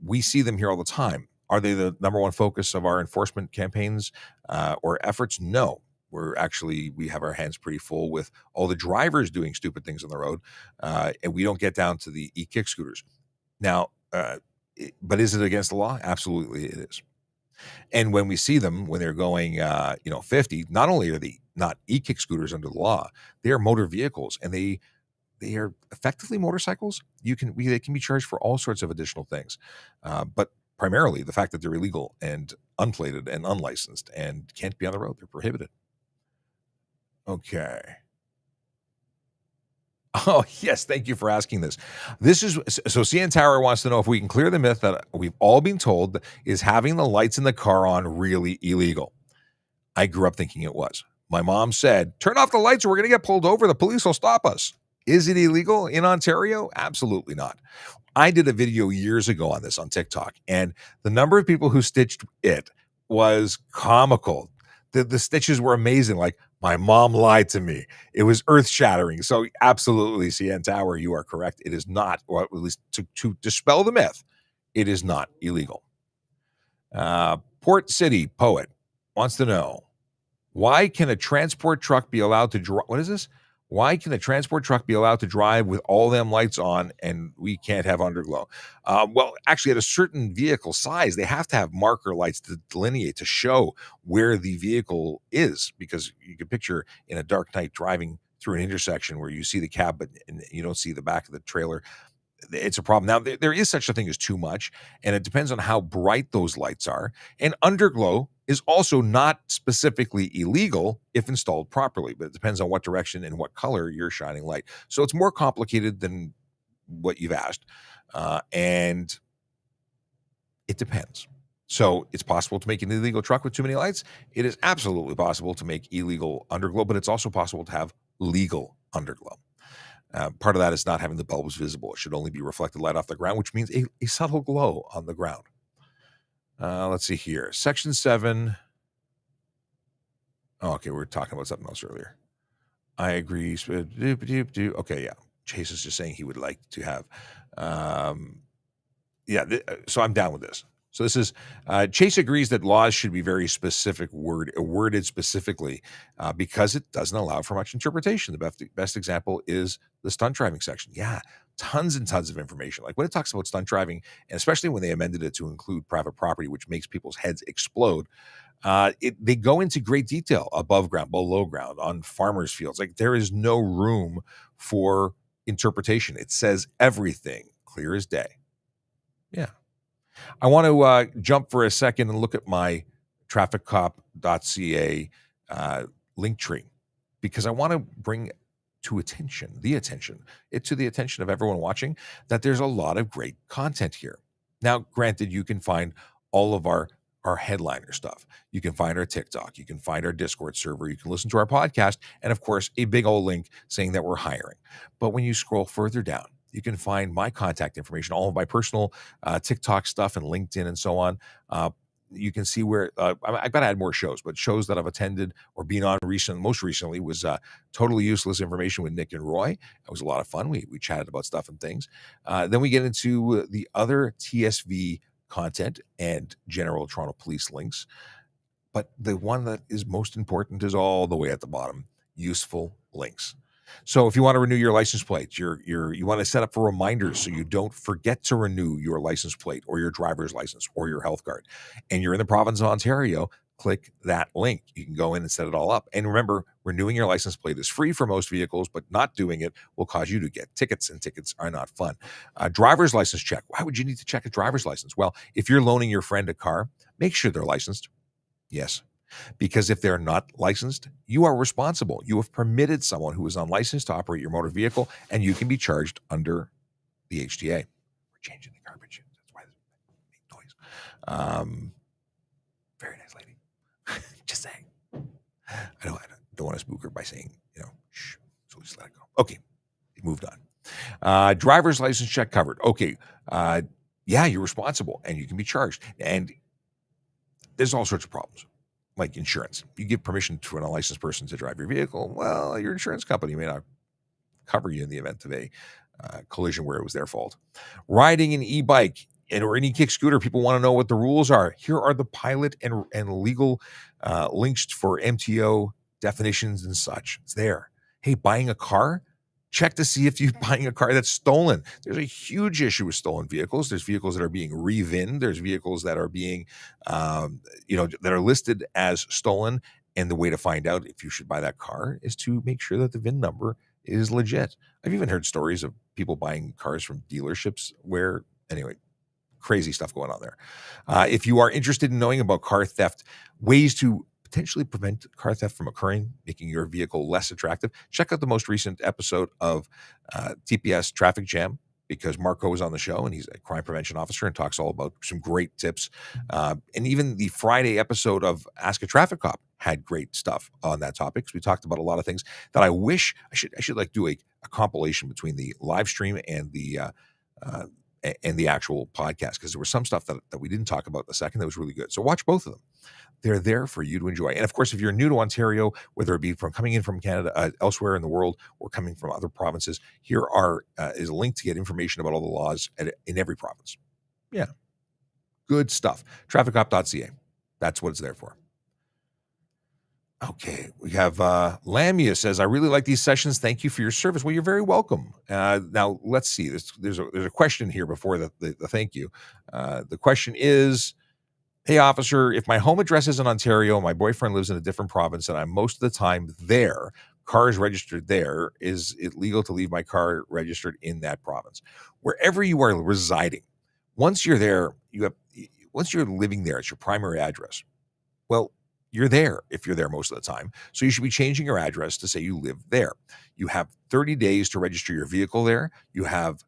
We see them here all the time. Are they the number one focus of our enforcement campaigns or efforts? No. We have our hands pretty full with all the drivers doing stupid things on the road, and we don't get down to the e-kick scooters. Now, but is it against the law? Absolutely it is. And when we see them when they're going, 50, not only are they not e-kick scooters under the law, they are motor vehicles, and they are effectively motorcycles. They can be charged for all sorts of additional things, but primarily the fact that they're illegal and unplated and unlicensed and can't be on the road. They're prohibited. Okay. Oh, yes. Thank you for asking this. This is so CN Tower wants to know if we can clear the myth that we've all been told is having the lights in the car on really illegal. I grew up thinking it was. My mom said, turn off the lights or we're going to get pulled over. The police will stop us. Is it illegal in Ontario? Absolutely not. I did a video years ago on this on TikTok, and the number of people who stitched it was comical. The stitches were amazing. Like, my mom lied to me. It was earth shattering. So, absolutely, CN Tower, you are correct. It is not, or at least to dispel the myth, it is not illegal. Port City Poet wants to know, why can a transport truck be allowed to drive? What is this? Why can a transport truck be allowed to drive with all them lights on and we can't have underglow? Well, actually, at a certain vehicle size, they have to have marker lights to delineate, to show where the vehicle is, because you can picture in a dark night driving through an intersection where you see the cab, but you don't see the back of the trailer. It's a problem. Now, there is such a thing as too much, and it depends on how bright those lights are. And underglow is also not specifically illegal if installed properly, but it depends on what direction and what color you're shining light. So it's more complicated than what you've asked, and it depends. So it's possible to make an illegal truck with too many lights. It is absolutely possible to make illegal underglow, but it's also possible to have legal underglow. Part of that is not having the bulbs visible. It should only be reflected light off the ground, which means a subtle glow on the ground. Let's see here. Section 7. Oh, okay, we were talking about something else earlier. I agree. Okay, yeah. Chase is just saying he would like to have. So I'm down with this. So this is Chase agrees that laws should be very specific, worded specifically, because it doesn't allow for much interpretation. The best example is the stunt driving section. Yeah, tons and tons of information. Like when it talks about stunt driving, and especially when they amended it to include private property, which makes people's heads explode. They go into great detail above ground, below ground, on farmers' fields. Like there is no room for interpretation. It says everything clear as day. Yeah. I want to jump for a second and look at my trafficcop.ca link tree, because I want to bring to the attention of everyone watching, that there's a lot of great content here. Now, granted, you can find all of our headliner stuff. You can find our TikTok. You can find our Discord server. You can listen to our podcast. And of course, a big old link saying that we're hiring. But when you scroll further down, you can find my contact information, all of my personal TikTok stuff and LinkedIn and so on. You can see where I've got to add more shows, but shows that I've attended or been on most recently was Totally Useless Information with Nick and Roy. It was a lot of fun. We chatted about stuff and things. Then we get into the other TSV content and General Toronto Police links. But the one that is most important is all the way at the bottom, useful links. So if you want to renew your license plate, you want to set up for reminders so you don't forget to renew your license plate or your driver's license or your health card, and you're in the province of Ontario, click that link. You can go in and set it all up. And remember, renewing your license plate is free for most vehicles, but not doing it will cause you to get tickets, and tickets are not fun. Driver's license check. Why would you need to check a driver's license? Well, if you're loaning your friend a car, make sure they're licensed. Yes. Because if they're not licensed, you are responsible. You have permitted someone who is unlicensed to operate your motor vehicle, and you can be charged under the HTA. We're changing the garbage. That's why they make noise. Very nice lady. Just saying. I don't want to spook her by saying, shh. So just let it go. Okay. Moved on. Driver's license check covered. Okay. Yeah, you're responsible, and you can be charged. And there's all sorts of problems. Like insurance. You give permission to an unlicensed person to drive your vehicle. Well, your insurance company may not cover you in the event of a collision where it was their fault. Riding an e-bike or any kick scooter, people want to know what the rules are. Here are the pilot and legal links for MTO definitions and such. It's there. Hey, buying a car, Check to see if you're buying a car that's stolen. There's a huge issue with stolen vehicles. There's vehicles that are being re-VINed. There's vehicles that are being, that are listed as stolen. And the way to find out if you should buy that car is to make sure that the VIN number is legit. I've even heard stories of people buying cars from dealerships where, anyway, crazy stuff going on there. If you are interested in knowing about car theft, ways to potentially prevent car theft from occurring, making your vehicle less attractive, check out the most recent episode of TPS Traffic Jam, because Marco is on the show and he's a crime prevention officer and talks all about some great tips. And even the Friday episode of Ask a Traffic Cop had great stuff on that topic. So we talked about a lot of things that I wish I should like do a compilation between the live stream and the actual podcast, because there was some stuff that we didn't talk about in a second that was really good. So watch both of them. They're there for you to enjoy. And of course, if you're new to Ontario, whether it be from coming in from Canada, elsewhere in the world, or coming from other provinces, here is a link to get information about all the laws in every province. Yeah, good stuff. Trafficcop.ca. That's what it's there for. Okay, we have Lamia says, I really like these sessions. Thank you for your service. Well, you're very welcome. Now, let's see. There's a question here before the thank you. The question is, hey, officer, if my home address is in Ontario, my boyfriend lives in a different province, and I'm most of the time there, car is registered there, is it legal to leave my car registered in that province? Wherever you are residing, once you're there, once you're living there, it's your primary address. Well, you're there if you're there most of the time. So you should be changing your address to say you live there. You have 30 days to register your vehicle there. You have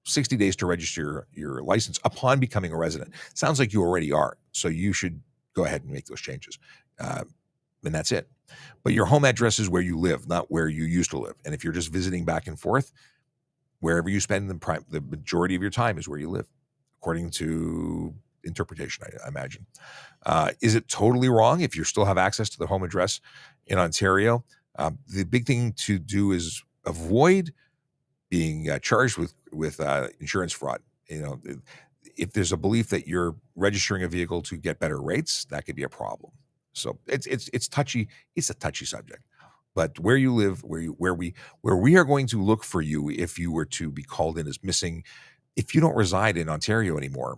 60 days to register your license upon becoming a resident. Sounds like you already are. So you should go ahead and make those changes. And that's it. But your home address is where you live, not where you used to live. And if you're just visiting back and forth, wherever you spend the majority of your time is where you live, according to interpretation, I imagine. Is it totally wrong if you still have access to the home address in Ontario? The big thing to do is avoid being charged with insurance fraud. If there's a belief that you're registering a vehicle to get better rates, that could be a problem. So it's touchy. It's a touchy subject. But where you live, where we are going to look for you if you were to be called in as missing, if you don't reside in Ontario anymore,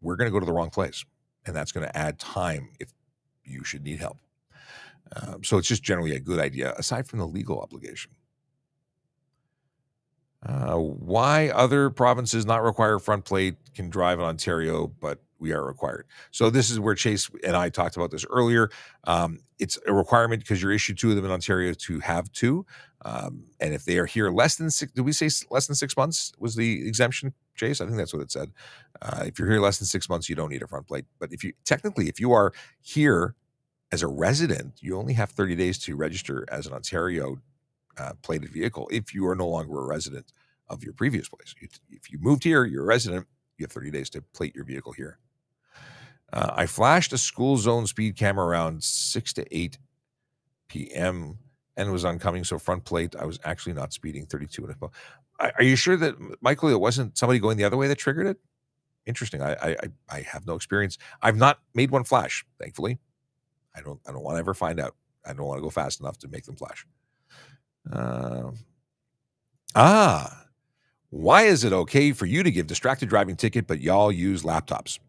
we're going to go to the wrong place, and that's going to add time if you should need help. So it's just generally a good idea, aside from the legal obligation. Why other provinces not require front plate can drive in Ontario, but we are required. So this is where Chase and I talked about this earlier. It's a requirement because you're issued two of them in Ontario to have two. And if they are here less than 6, did we say less than 6 months was the exemption, Chase? I think that's what it said. If you're here less than 6 months, you don't need a front plate. But if you are here as a resident, you only have 30 days to register as an Ontario plated vehicle if you are no longer a resident of your previous place. If you moved here, you're a resident, you have 30 days to plate your vehicle here. I flashed a school zone speed camera around 6 to 8 p.m. and it was oncoming, so front plate. I was actually not speeding 32 and above. Are you sure that, Michael, it wasn't somebody going the other way that triggered it? Interesting. I have no experience. I've not made one flash, thankfully. I don't want to ever find out. I don't want to go fast enough to make them flash. Why is it okay for you to give distracted driving ticket, but y'all use laptops?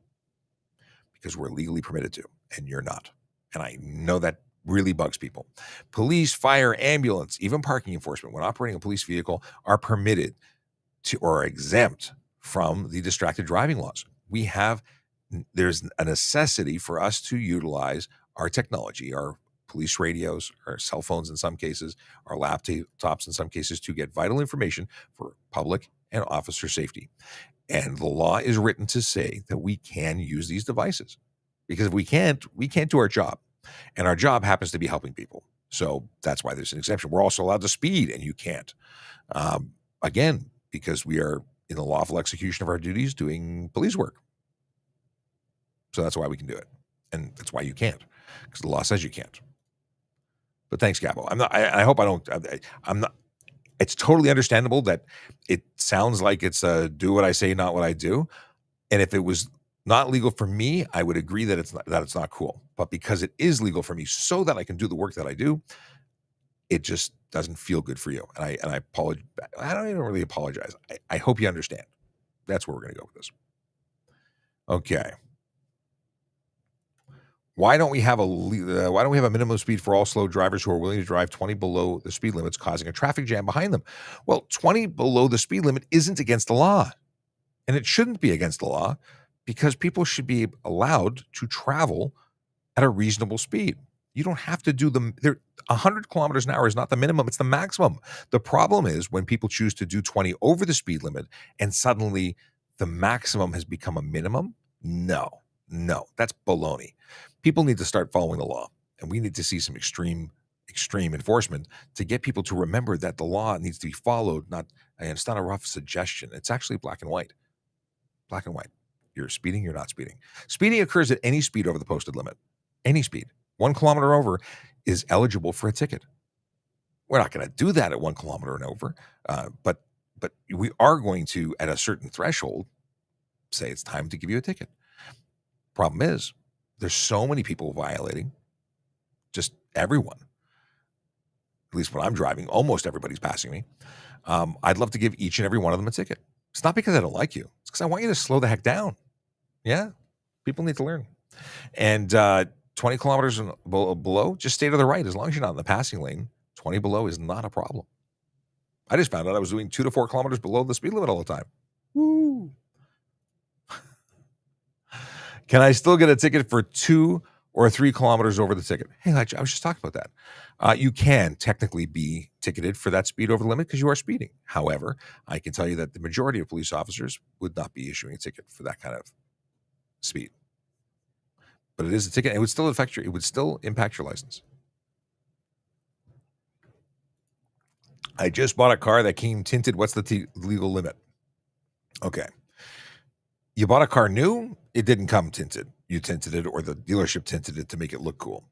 Because we're legally permitted to, and you're not. And I know that really bugs people. Police, fire, ambulance, even parking enforcement, when operating a police vehicle, are permitted to or exempt from the distracted driving laws. There's a necessity for us to utilize our technology, our police radios, our cell phones in some cases, our laptops in some cases, to get vital information for public and officer safety. And the law is written to say that we can use these devices, because if we can't do our job. And our job happens to be helping people. So that's why there's an exemption. We're also allowed to speed, and you can't. Again, because we are in the lawful execution of our duties doing police work. So that's why we can do it. And that's why you can't, because the law says you can't. But thanks, Gabo. I hope I don't. I'm not. It's totally understandable that it sounds like it's do what I say, not what I do. And if it was not legal for me, I would agree that it's not cool. But because it is legal for me, so that I can do the work that I do, it just doesn't feel good for you. And I apologize. I don't even really apologize. I hope you understand. That's where we're going to go with this. Okay. Why don't we have a minimum speed for all slow drivers who are willing to drive 20 below the speed limits, causing a traffic jam behind them? Well, 20 below the speed limit isn't against the law, and it shouldn't be against the law because people should be allowed to travel at a reasonable speed. You don't have to do 100 kilometers an hour is not the minimum, it's the maximum. The problem is when people choose to do 20 over the speed limit and suddenly the maximum has become a minimum. No, that's baloney. People need to start following the law, and we need to see some extreme enforcement to get people to remember that the law needs to be followed. And it's not a rough suggestion. It's actually black and white. Black and white. You're speeding, you're not speeding. Speeding occurs at any speed over the posted limit. Any speed. 1 kilometer over is eligible for a ticket. We're not going to do that at 1 kilometer and over, but we are going to, at a certain threshold, say it's time to give you a ticket. Problem is, there's so many people violating, just everyone. At least when I'm driving, almost everybody's passing me. I'd love to give each and every one of them a ticket. It's not because I don't like you. It's because I want you to slow the heck down. Yeah, people need to learn. And 20 kilometers below, just stay to the right. As long as you're not in the passing lane, 20 below is not a problem. I just found out I was doing 2 to 4 kilometers below the speed limit all the time. Woo! Can I still get a ticket for 2 or 3 kilometers over the ticket? Hey, I was just talking about that. You can technically be ticketed for that speed over the limit because you are speeding. However, I can tell you that the majority of police officers would not be issuing a ticket for that kind of speed. But it is a ticket. It would still impact your license. I just bought a car that came tinted. What's the legal limit? Okay. You bought a car new, it didn't come tinted. You tinted it, or the dealership tinted it to make it look cool.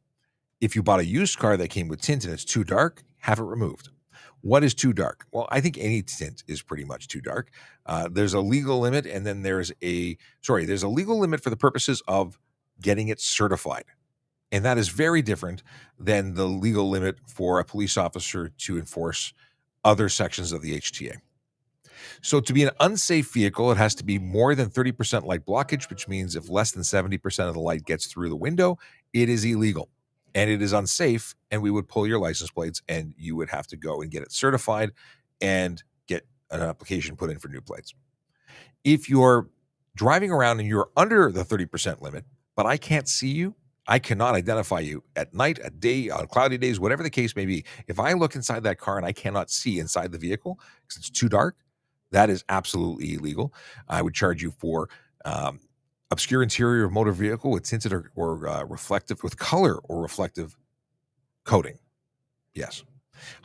If you bought a used car that came with tint and it's too dark, have it removed. What is too dark? Well, I think any tint is pretty much too dark. There's a legal limit, and then there's a legal limit for the purposes of getting it certified. And that is very different than the legal limit for a police officer to enforce other sections of the HTA. So to be an unsafe vehicle, it has to be more than 30% light blockage, which means if less than 70% of the light gets through the window, it is illegal and it is unsafe, and we would pull your license plates and you would have to go and get it certified and get an application put in for new plates. If you're driving around and you're under the 30% limit, but I can't see you, I cannot identify you at night, at day, on cloudy days, whatever the case may be. If I look inside that car and I cannot see inside the vehicle because it's too dark, that is absolutely illegal. I would charge you for obscure interior of motor vehicle with tinted or reflective, with color or reflective coating. Yes,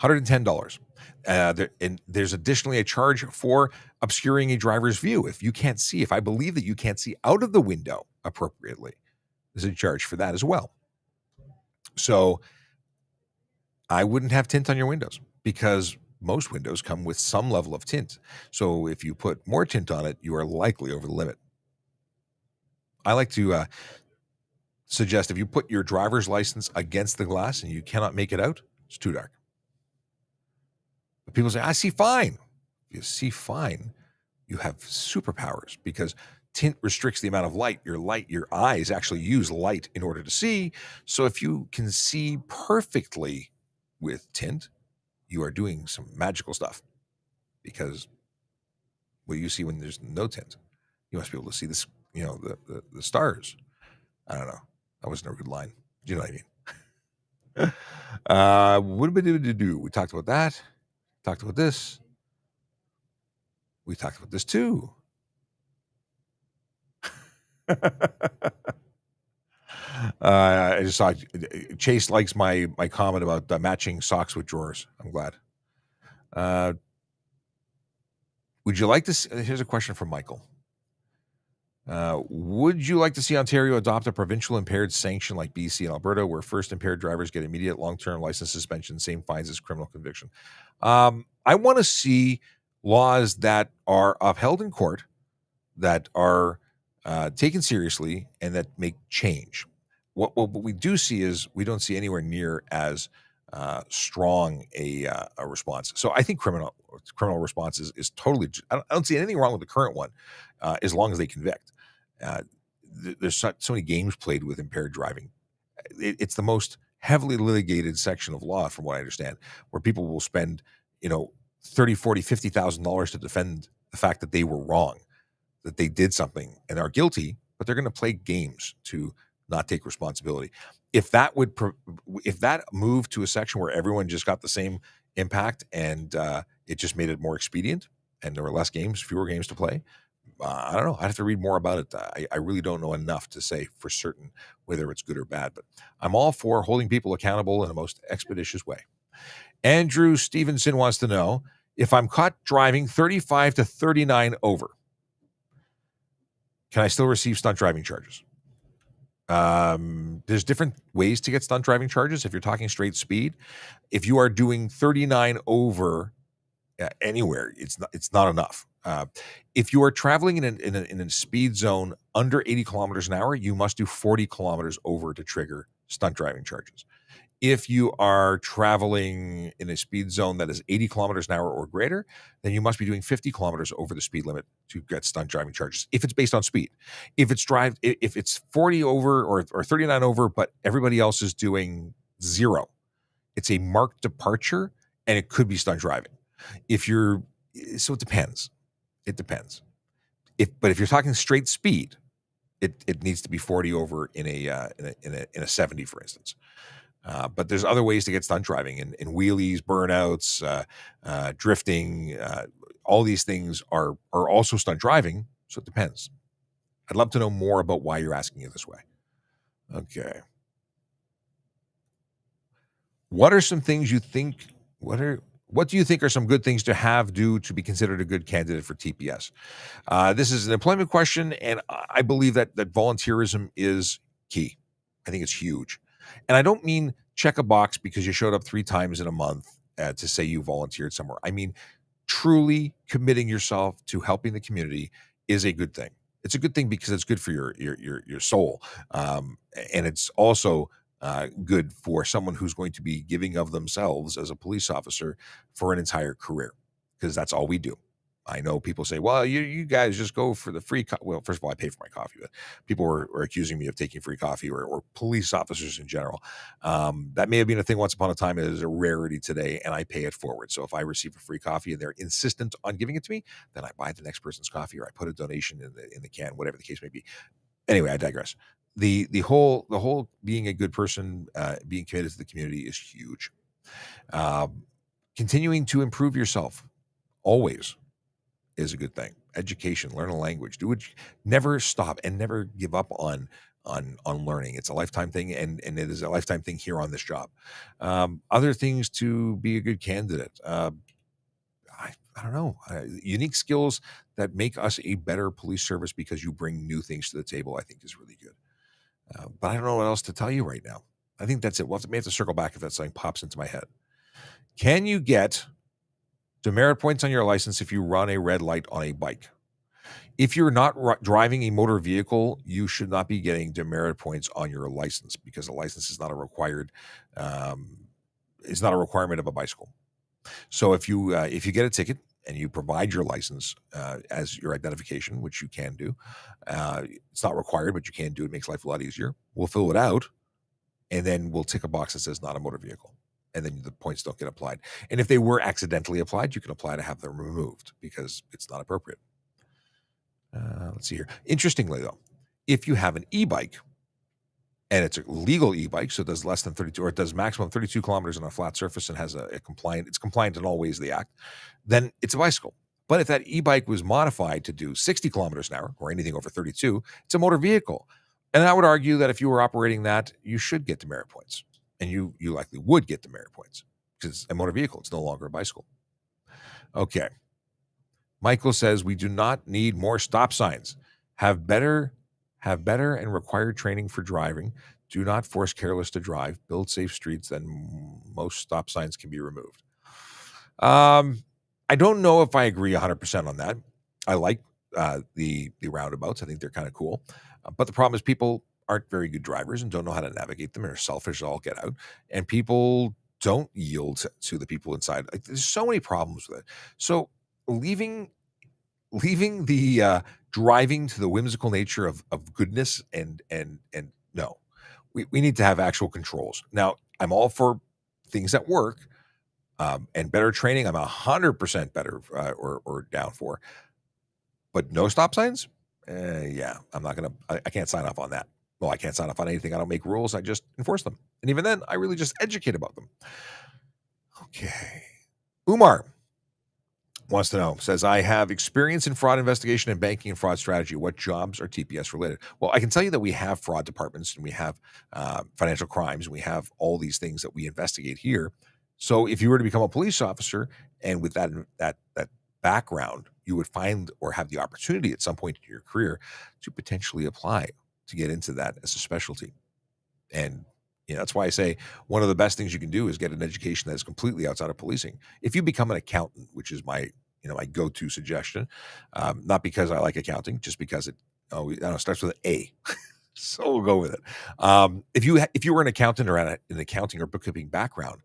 $110. And there's additionally a charge for obscuring a driver's view. If I believe that you can't see out of the window appropriately, there's a charge for that as well. So I wouldn't have tint on your windows because most windows come with some level of tint. So if you put more tint on it, you are likely over the limit. I like to suggest if you put your driver's license against the glass and you cannot make it out, it's too dark. But people say, I see fine. If you see fine, you have superpowers because tint restricts the amount of light. Your eyes actually use light in order to see. So if you can see perfectly with tint, you are doing some magical stuff, because what you see when there's no tint, you must be able to see this, the stars. I don't know. That wasn't a good line. Do you know what I mean? What did we do? We talked about that. Talked about this. We talked about this too. I just saw Chase likes my comment about matching socks with drawers. I'm glad. Would you like to see, here's a question from Michael. Would you like to see Ontario adopt a provincial impaired sanction like BC and Alberta, where first impaired drivers get immediate long-term license suspension, same fines as criminal conviction? I want to see laws that are upheld in court, that are taken seriously, and that make change. What we do see is we don't see anywhere near as strong a response. So I think criminal response is totally. I don't see anything wrong with the current one, as long as they convict. Uh, there's so many games played with impaired driving. It's the most heavily litigated section of law, from what I understand, where people will spend, you know, 30, 40, $50,000 to defend the fact that they were wrong, that they did something and are guilty, but they're going to play games to not take responsibility. If that would, if that moved to a section where everyone just got the same impact and it just made it more expedient and there were less games, fewer games to play, I don't know. I have to read more about it. I really don't know enough to say for certain whether it's good or bad, but I'm all for holding people accountable in the most expeditious way. Andrew Stevenson wants to know, if I'm caught driving 35 to 39 over, can I still receive stunt driving charges? There's different ways to get stunt driving charges. If you're talking straight speed, if you are doing 39 over anywhere, it's not enough. If you are traveling in a speed zone under 80 kilometers an hour, you must do 40 kilometers over to trigger stunt driving charges. If you are traveling in a speed zone that is 80 kilometers an hour or greater, then you must be doing 50 kilometers over the speed limit to get stunt driving charges, if it's based on speed. If it's 40 over or 39 over, but everybody else is doing 0, it's a marked departure and it could be stunt driving. So it depends. It depends. But if you're talking straight speed, it needs to be 40 over in a 70, for instance. But there's other ways to get stunt driving in wheelies, burnouts, drifting. All these things are also stunt driving. So it depends. I'd love to know more about why you're asking it this way. Okay. What are some things you think? What do you think are some good things to do to be considered a good candidate for TPS? This is an employment question, and I believe that volunteerism is key. I think it's huge. And I don't mean check a box because you showed up 3 times in a month to say you volunteered somewhere. I mean, truly committing yourself to helping the community is a good thing. It's a good thing because it's good for your soul, and it's also good for someone who's going to be giving of themselves as a police officer for an entire career, because that's all we do. I know people say, well, you guys just go for the free well, first of all, I pay for my coffee, but people were accusing me of taking free coffee, or police officers in general. That may have been a thing once upon a time. It is a rarity today, and I pay it forward. So if I receive a free coffee and they're insistent on giving it to me, then I buy the next person's coffee, or I put a donation in the can, whatever the case may be. Anyway, I digress. The whole being a good person, being committed to the community is huge. Continuing to improve yourself always is a good thing. Education, learn a language, never stop and never give up on learning. It's a lifetime thing, and it is a lifetime thing here on this job. Other things to be a good candidate. I don't know. Unique skills that make us a better police service because you bring new things to the table, I think is really good. But I don't know what else to tell you right now. I think that's it. May have to circle back if that something pops into my head. Can you get demerit points on your license if you run a red light on a bike? If you're not driving a motor vehicle, you should not be getting demerit points on your license, because a license is not a required, is not a requirement of a bicycle. So if you get a ticket and you provide your license as your identification, which you can do, it's not required, but you can do it. Makes life a lot easier. We'll fill it out, and then we'll tick a box that says not a motor vehicle, and then the points don't get applied. And if they were accidentally applied, you can apply to have them removed because it's not appropriate. Let's see here. Interestingly, though, if you have an e-bike and it's a legal e-bike, so it does less than 32, or it does maximum 32 kilometers on a flat surface and has it's compliant in all ways of the act, then it's a bicycle. But if that e-bike was modified to do 60 kilometers an hour or anything over 32, it's a motor vehicle. And I would argue that if you were operating that, you should get demerit points. And you likely would get demerit points because it's a motor vehicle. It's no longer a bicycle. Okay. Michael says, we do not need more stop signs. Have better and required training for driving. Do not force careless to drive. Build safe streets, then most stop signs can be removed. I don't know if I agree 100% on that. I like the roundabouts. I think they're kind of cool. But the problem is people aren't very good drivers and don't know how to navigate them and are selfish as all get out. And people don't yield to the people inside. Like, there's so many problems with it. So leaving the driving to the whimsical nature of goodness and no, we need to have actual controls. Now, I'm all for things that work, and better training. I'm 100% better or down for, but no stop signs. Yeah, I'm not gonna. I can't sign off on that. Well, I can't sign off on anything. I don't make rules. I just enforce them, and even then, I really just educate about them. Okay, Umar wants to know, says, I have experience in fraud investigation and banking and fraud strategy. What jobs are TPS related? Well, I can tell you that we have fraud departments and we have financial crimes and we have all these things that we investigate here. So if you were to become a police officer and with that background, you would find or have the opportunity at some point in your career to potentially apply to get into that as a specialty. And that's why I say one of the best things you can do is get an education that is completely outside of policing. If you become an accountant, which is my my go-to suggestion, not because I like accounting, just because it starts with an A, so we'll go with it. If you were an accountant or an accounting or bookkeeping background,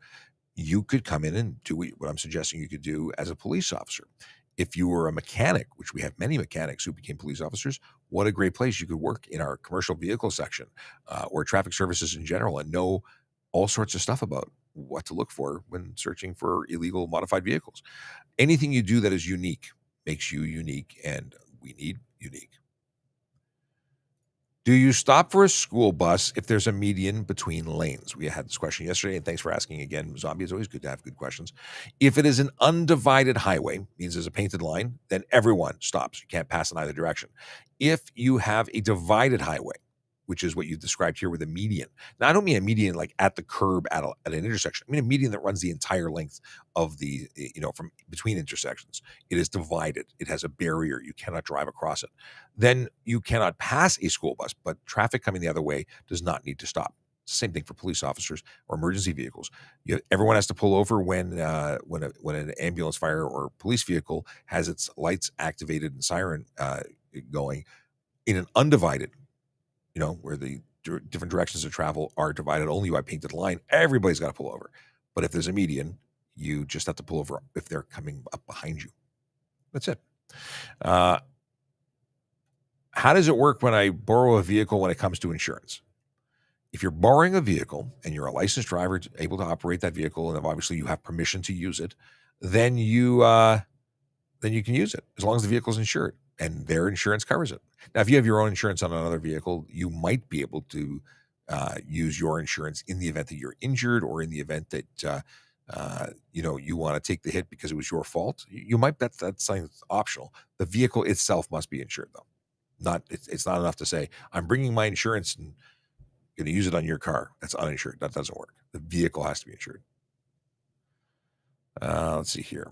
you could come in and do what I'm suggesting you could do as a police officer. If you were a mechanic, which we have many mechanics who became police officers, what a great place you could work in our commercial vehicle section or traffic services in general and know all sorts of stuff about what to look for when searching for illegal modified vehicles. Anything you do that is unique makes you unique, and we need unique. Do you stop for a school bus if there's a median between lanes? We had this question yesterday, and thanks for asking again. Zombie, it's always good to have good questions. If it is an undivided highway, means there's a painted line, then everyone stops. You can't pass in either direction. If you have a divided highway, which is what you described here with a median. Now, I don't mean a median like at the curb at an intersection. I mean a median that runs the entire length of the, from between intersections. It is divided. It has a barrier. You cannot drive across it. Then you cannot pass a school bus, but traffic coming the other way does not need to stop. Same thing for police officers or emergency vehicles. Everyone has to pull over when an ambulance, fire, or police vehicle has its lights activated and siren going in an undivided, where the different directions of travel are divided only by painted line. Everybody's got to pull over. But if there's a median, you just have to pull over if they're coming up behind you. That's it. How does it work when I borrow a vehicle when it comes to insurance? If you're borrowing a vehicle and you're a licensed driver able to operate that vehicle, and obviously you have permission to use it, then you can use it as long as the vehicle is insured and their insurance covers it. Now, if you have your own insurance on another vehicle, you might be able to use your insurance in the event that you're injured or in the event that you want to take the hit because it was your fault. You might. That's something that's optional. The vehicle itself must be insured, though. It's not enough to say I'm bringing my insurance and going to use it on your car. That's uninsured. That doesn't work. The vehicle has to be insured. Let's see here.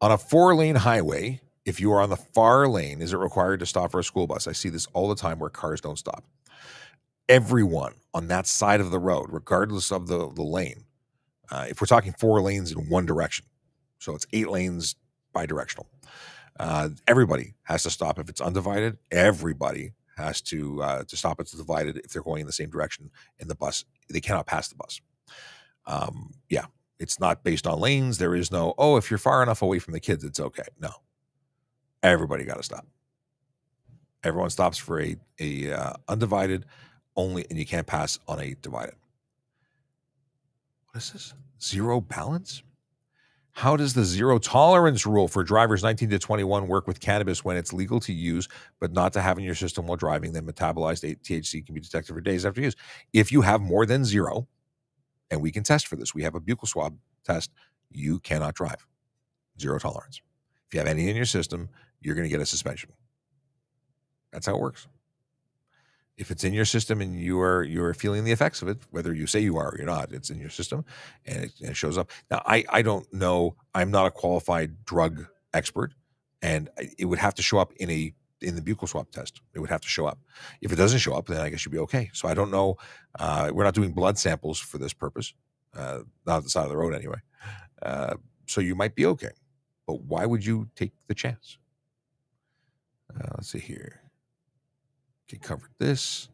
On a 4-lane highway, if you are on the far lane, is it required to stop for a school bus? I see this all the time where cars don't stop. Everyone on that side of the road, regardless of the lane, if we're talking 4 lanes in one direction, so it's 8 lanes bidirectional, everybody has to stop if it's undivided. Everybody has to stop if it's divided if they're going in the same direction in the bus. They cannot pass the bus. Yeah. It's not based on lanes. There is no, if you're far enough away from the kids, it's okay. No. Everybody got to stop. Everyone stops for a undivided only, and you can't pass on a divided. What is this? Zero balance? How does the zero tolerance rule for drivers 19 to 21 work with cannabis when it's legal to use but not to have in your system while driving? Then metabolized THC can be detected for days after use. If you have more than zero, and we can test for this, we have a buccal swab test, you cannot drive. Zero tolerance. If you have any in your system, you're going to get a suspension. That's how it works. If it's in your system and you're feeling the effects of it, whether you say you are or you're not, it's in your system and it shows up. Now, I don't know. I'm not a qualified drug expert, and it would have to show up in the buccal swab test. It would have to show up. If it doesn't show up, then I guess you'll be okay. So I don't know. We're not doing blood samples for this purpose, not at the side of the road anyway. So you might be okay. But why would you take the chance? Let's see here. Okay, covered this.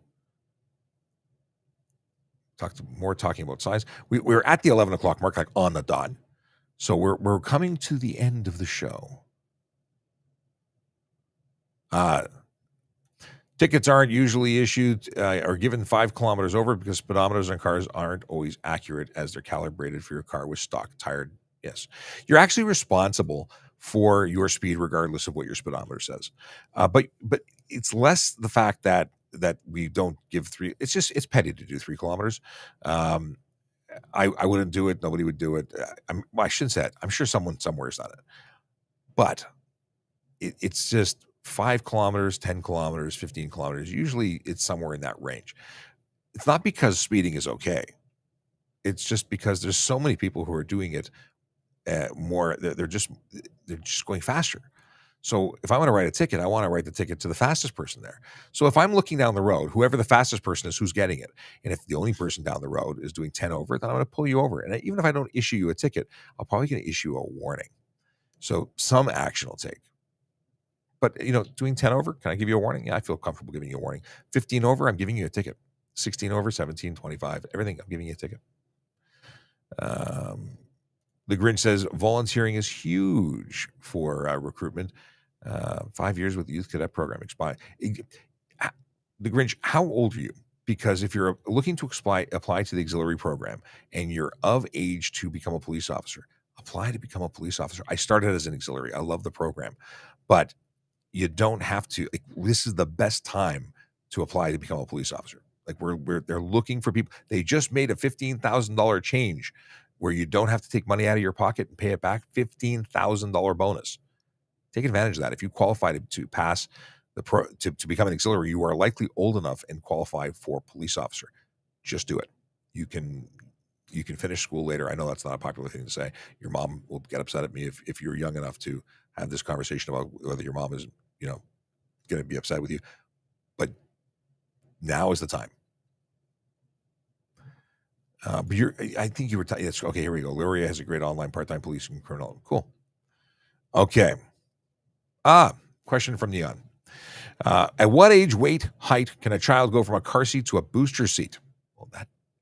talking about size. We're at the 11 o'clock mark, like on the dot. So we're coming to the end of the show. Tickets aren't usually issued or given 5 kilometers over because speedometers on cars aren't always accurate as they're calibrated for your car with stock tire. Yes, you're actually responsible for your speed regardless of what your speedometer says. But it's less the fact that we don't give 3. It's petty to do 3 kilometers. Um, I wouldn't do it. Nobody would do it. Well, I shouldn't say it. I'm sure someone somewhere has done it, but it's just 5 kilometers, 10 kilometers, 15 kilometers. Usually it's somewhere in that range. It's not because speeding is okay. It's just because there's so many people who are doing it more. They're just going faster. So if I want to write a ticket, I want to write the ticket to the fastest person there. So if I'm looking down the road, whoever the fastest person is, who's getting it, and if the only person down the road is doing 10 over, then I'm going to pull you over. And even if I don't issue you a ticket, I'm probably going to issue a warning. So some action will take. But, doing 10 over, can I give you a warning? Yeah, I feel comfortable giving you a warning. 15 over, I'm giving you a ticket. 16 over, 17, 25, everything, I'm giving you a ticket. The Grinch says volunteering is huge for recruitment. 5 years with the youth cadet program expired. The Grinch, how old are you? Because if you're looking to apply to the auxiliary program and you're of age to become a police officer, apply to become a police officer. I started as an auxiliary. I love the program, but you don't have to. This is the best time to apply to become a police officer. They're looking for people. They just made a $15,000 change where you don't have to take money out of your pocket and pay it back. $15,000 bonus. Take advantage of that. If you qualify to pass to become an auxiliary, you are likely old enough and qualified for police officer. Just do it. You can finish school later. I know that's not a popular thing to say. Your mom will get upset at me if you're young enough to have this conversation about whether your mom is, going to be upset with you. But now is the time. But I think you were, okay, here we go. Luria has a great online part-time police and criminal. Cool. Okay. Question from Neon. At what age, weight, height can a child go from a car seat to a booster seat? Well,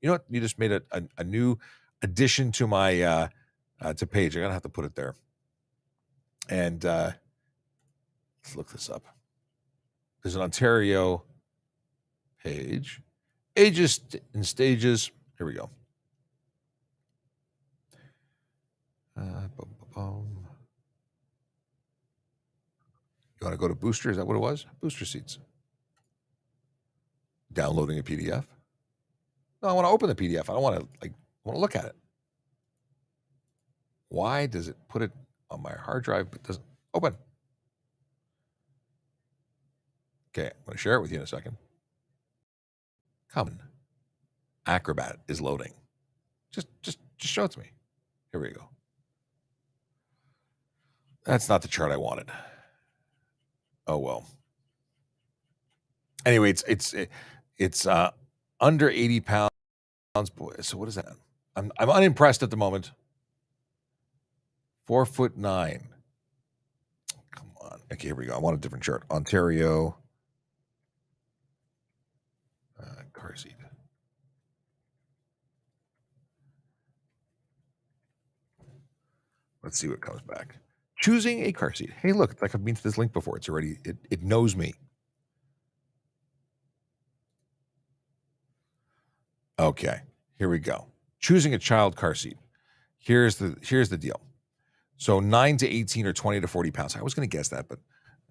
what? You just made a new addition to my to page. I'm gonna have to put it there. And let's look this up. There's an Ontario page. Ages and stages. Here we go. You want to go to booster? Is that what it was? Booster seats. Downloading a PDF. No, I want to open the PDF. I don't want to I want to look at it. Why does it put it on my hard drive but doesn't open? Okay, I'm going to share it with you in a second. Come. Acrobat is loading. Just show it to me. Here we go. That's not the chart I wanted. Oh well. Anyway, it's under 80 pounds. Boy, so what is that? I'm unimpressed at the moment. 4'9". Come on. Okay, here we go. I want a different chart. Ontario car seat. Let's see what comes back. Choosing a car seat. Hey, look, like I've been to this link before. It's already it knows me. Okay, here we go. Choosing a child car seat. Here's the deal. So 9 to 18 or 20 to 40 pounds. I was going to guess that, but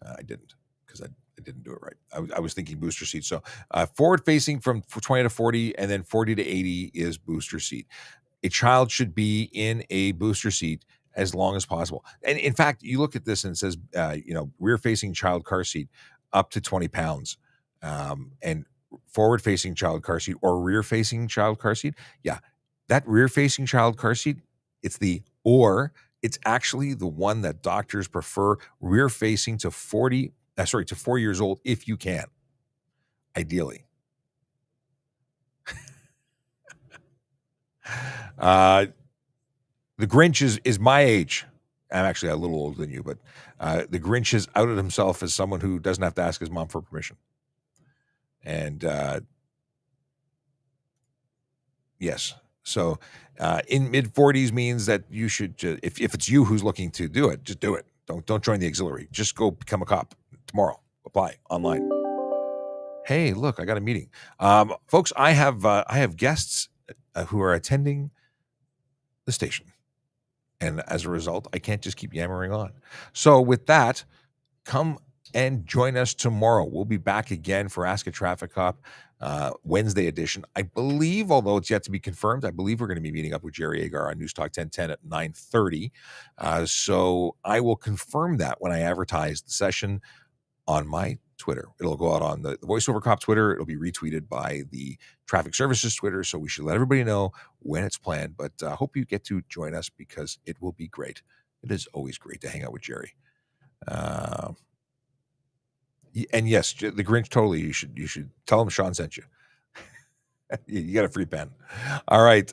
I didn't because I didn't do it right. I was thinking booster seat. So forward facing from 20 to 40 and then 40 to 80 is booster seat. A child should be in a booster seat as long as possible. And in fact, you look at this and it says, rear facing child car seat up to 20 pounds. And forward facing child car seat or rear facing child car seat. Yeah, that rear facing child car seat, it's actually the one that doctors prefer, rear facing to 4 years old if you can, ideally. The Grinch is my age. I'm actually a little older than you, but the Grinch has outed himself as someone who doesn't have to ask his mom for permission. And Yes. So in mid 40s means that you should, if it's you who's looking to do it, just do it. Don't join the auxiliary. Just go become a cop tomorrow. Apply online. Hey, look, I got a meeting. Folks, I have guests who are attending the station. And as a result, I can't just keep yammering on. So with that, come and join us tomorrow. We'll be back again for Ask a Traffic Cop Wednesday edition. I believe, although it's yet to be confirmed, I believe we're going to be meeting up with Jerry Agar on News Talk 1010 at 9:30. So I will confirm that when I advertise the session on my Twitter. It'll go out on the VoiceOver Cop Twitter. It'll be retweeted by the Traffic Services Twitter. So we should let everybody know when it's planned. But I hope you get to join us because it will be great. It is always great to hang out with Jerry. And yes, the Grinch, totally. You should tell him Sean sent you. You got a free pen. All right.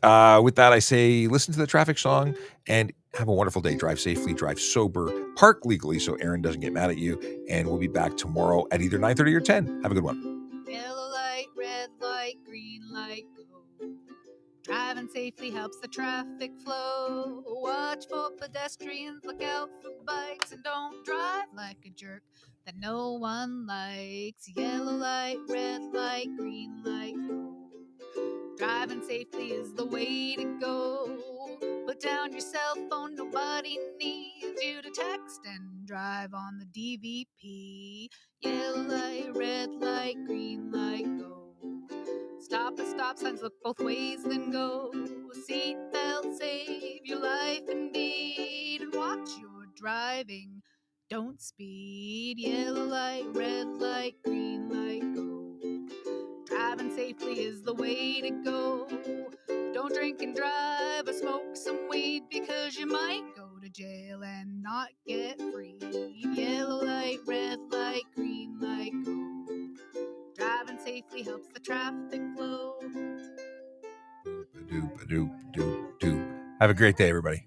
With that, I say listen to the traffic song and have a wonderful day. Drive safely, drive sober, park legally so Aaron doesn't get mad at you. And we'll be back tomorrow at either 9:30 or 10. Have a good one. Yellow light, red light, green light, go. Driving safely helps the traffic flow. Watch for pedestrians, look out for bikes, and don't drive like a jerk that no one likes. Yellow light, red light, green light, go. Driving safely is the way to go. Put down your cell phone, nobody needs you to text and drive on the DVP. Yellow light, red light, green light, go. Stop at stop signs, look both ways, then go. Seatbelt, save your life indeed. And watch your driving, don't speed. Yellow light, red light, green light, go. Driving safely is the way to go. Don't drink and drive or smoke some weed because you might go to jail and not get freed. Yellow light, red light, green light, go. Driving safely helps the traffic flow. Have a great day, everybody.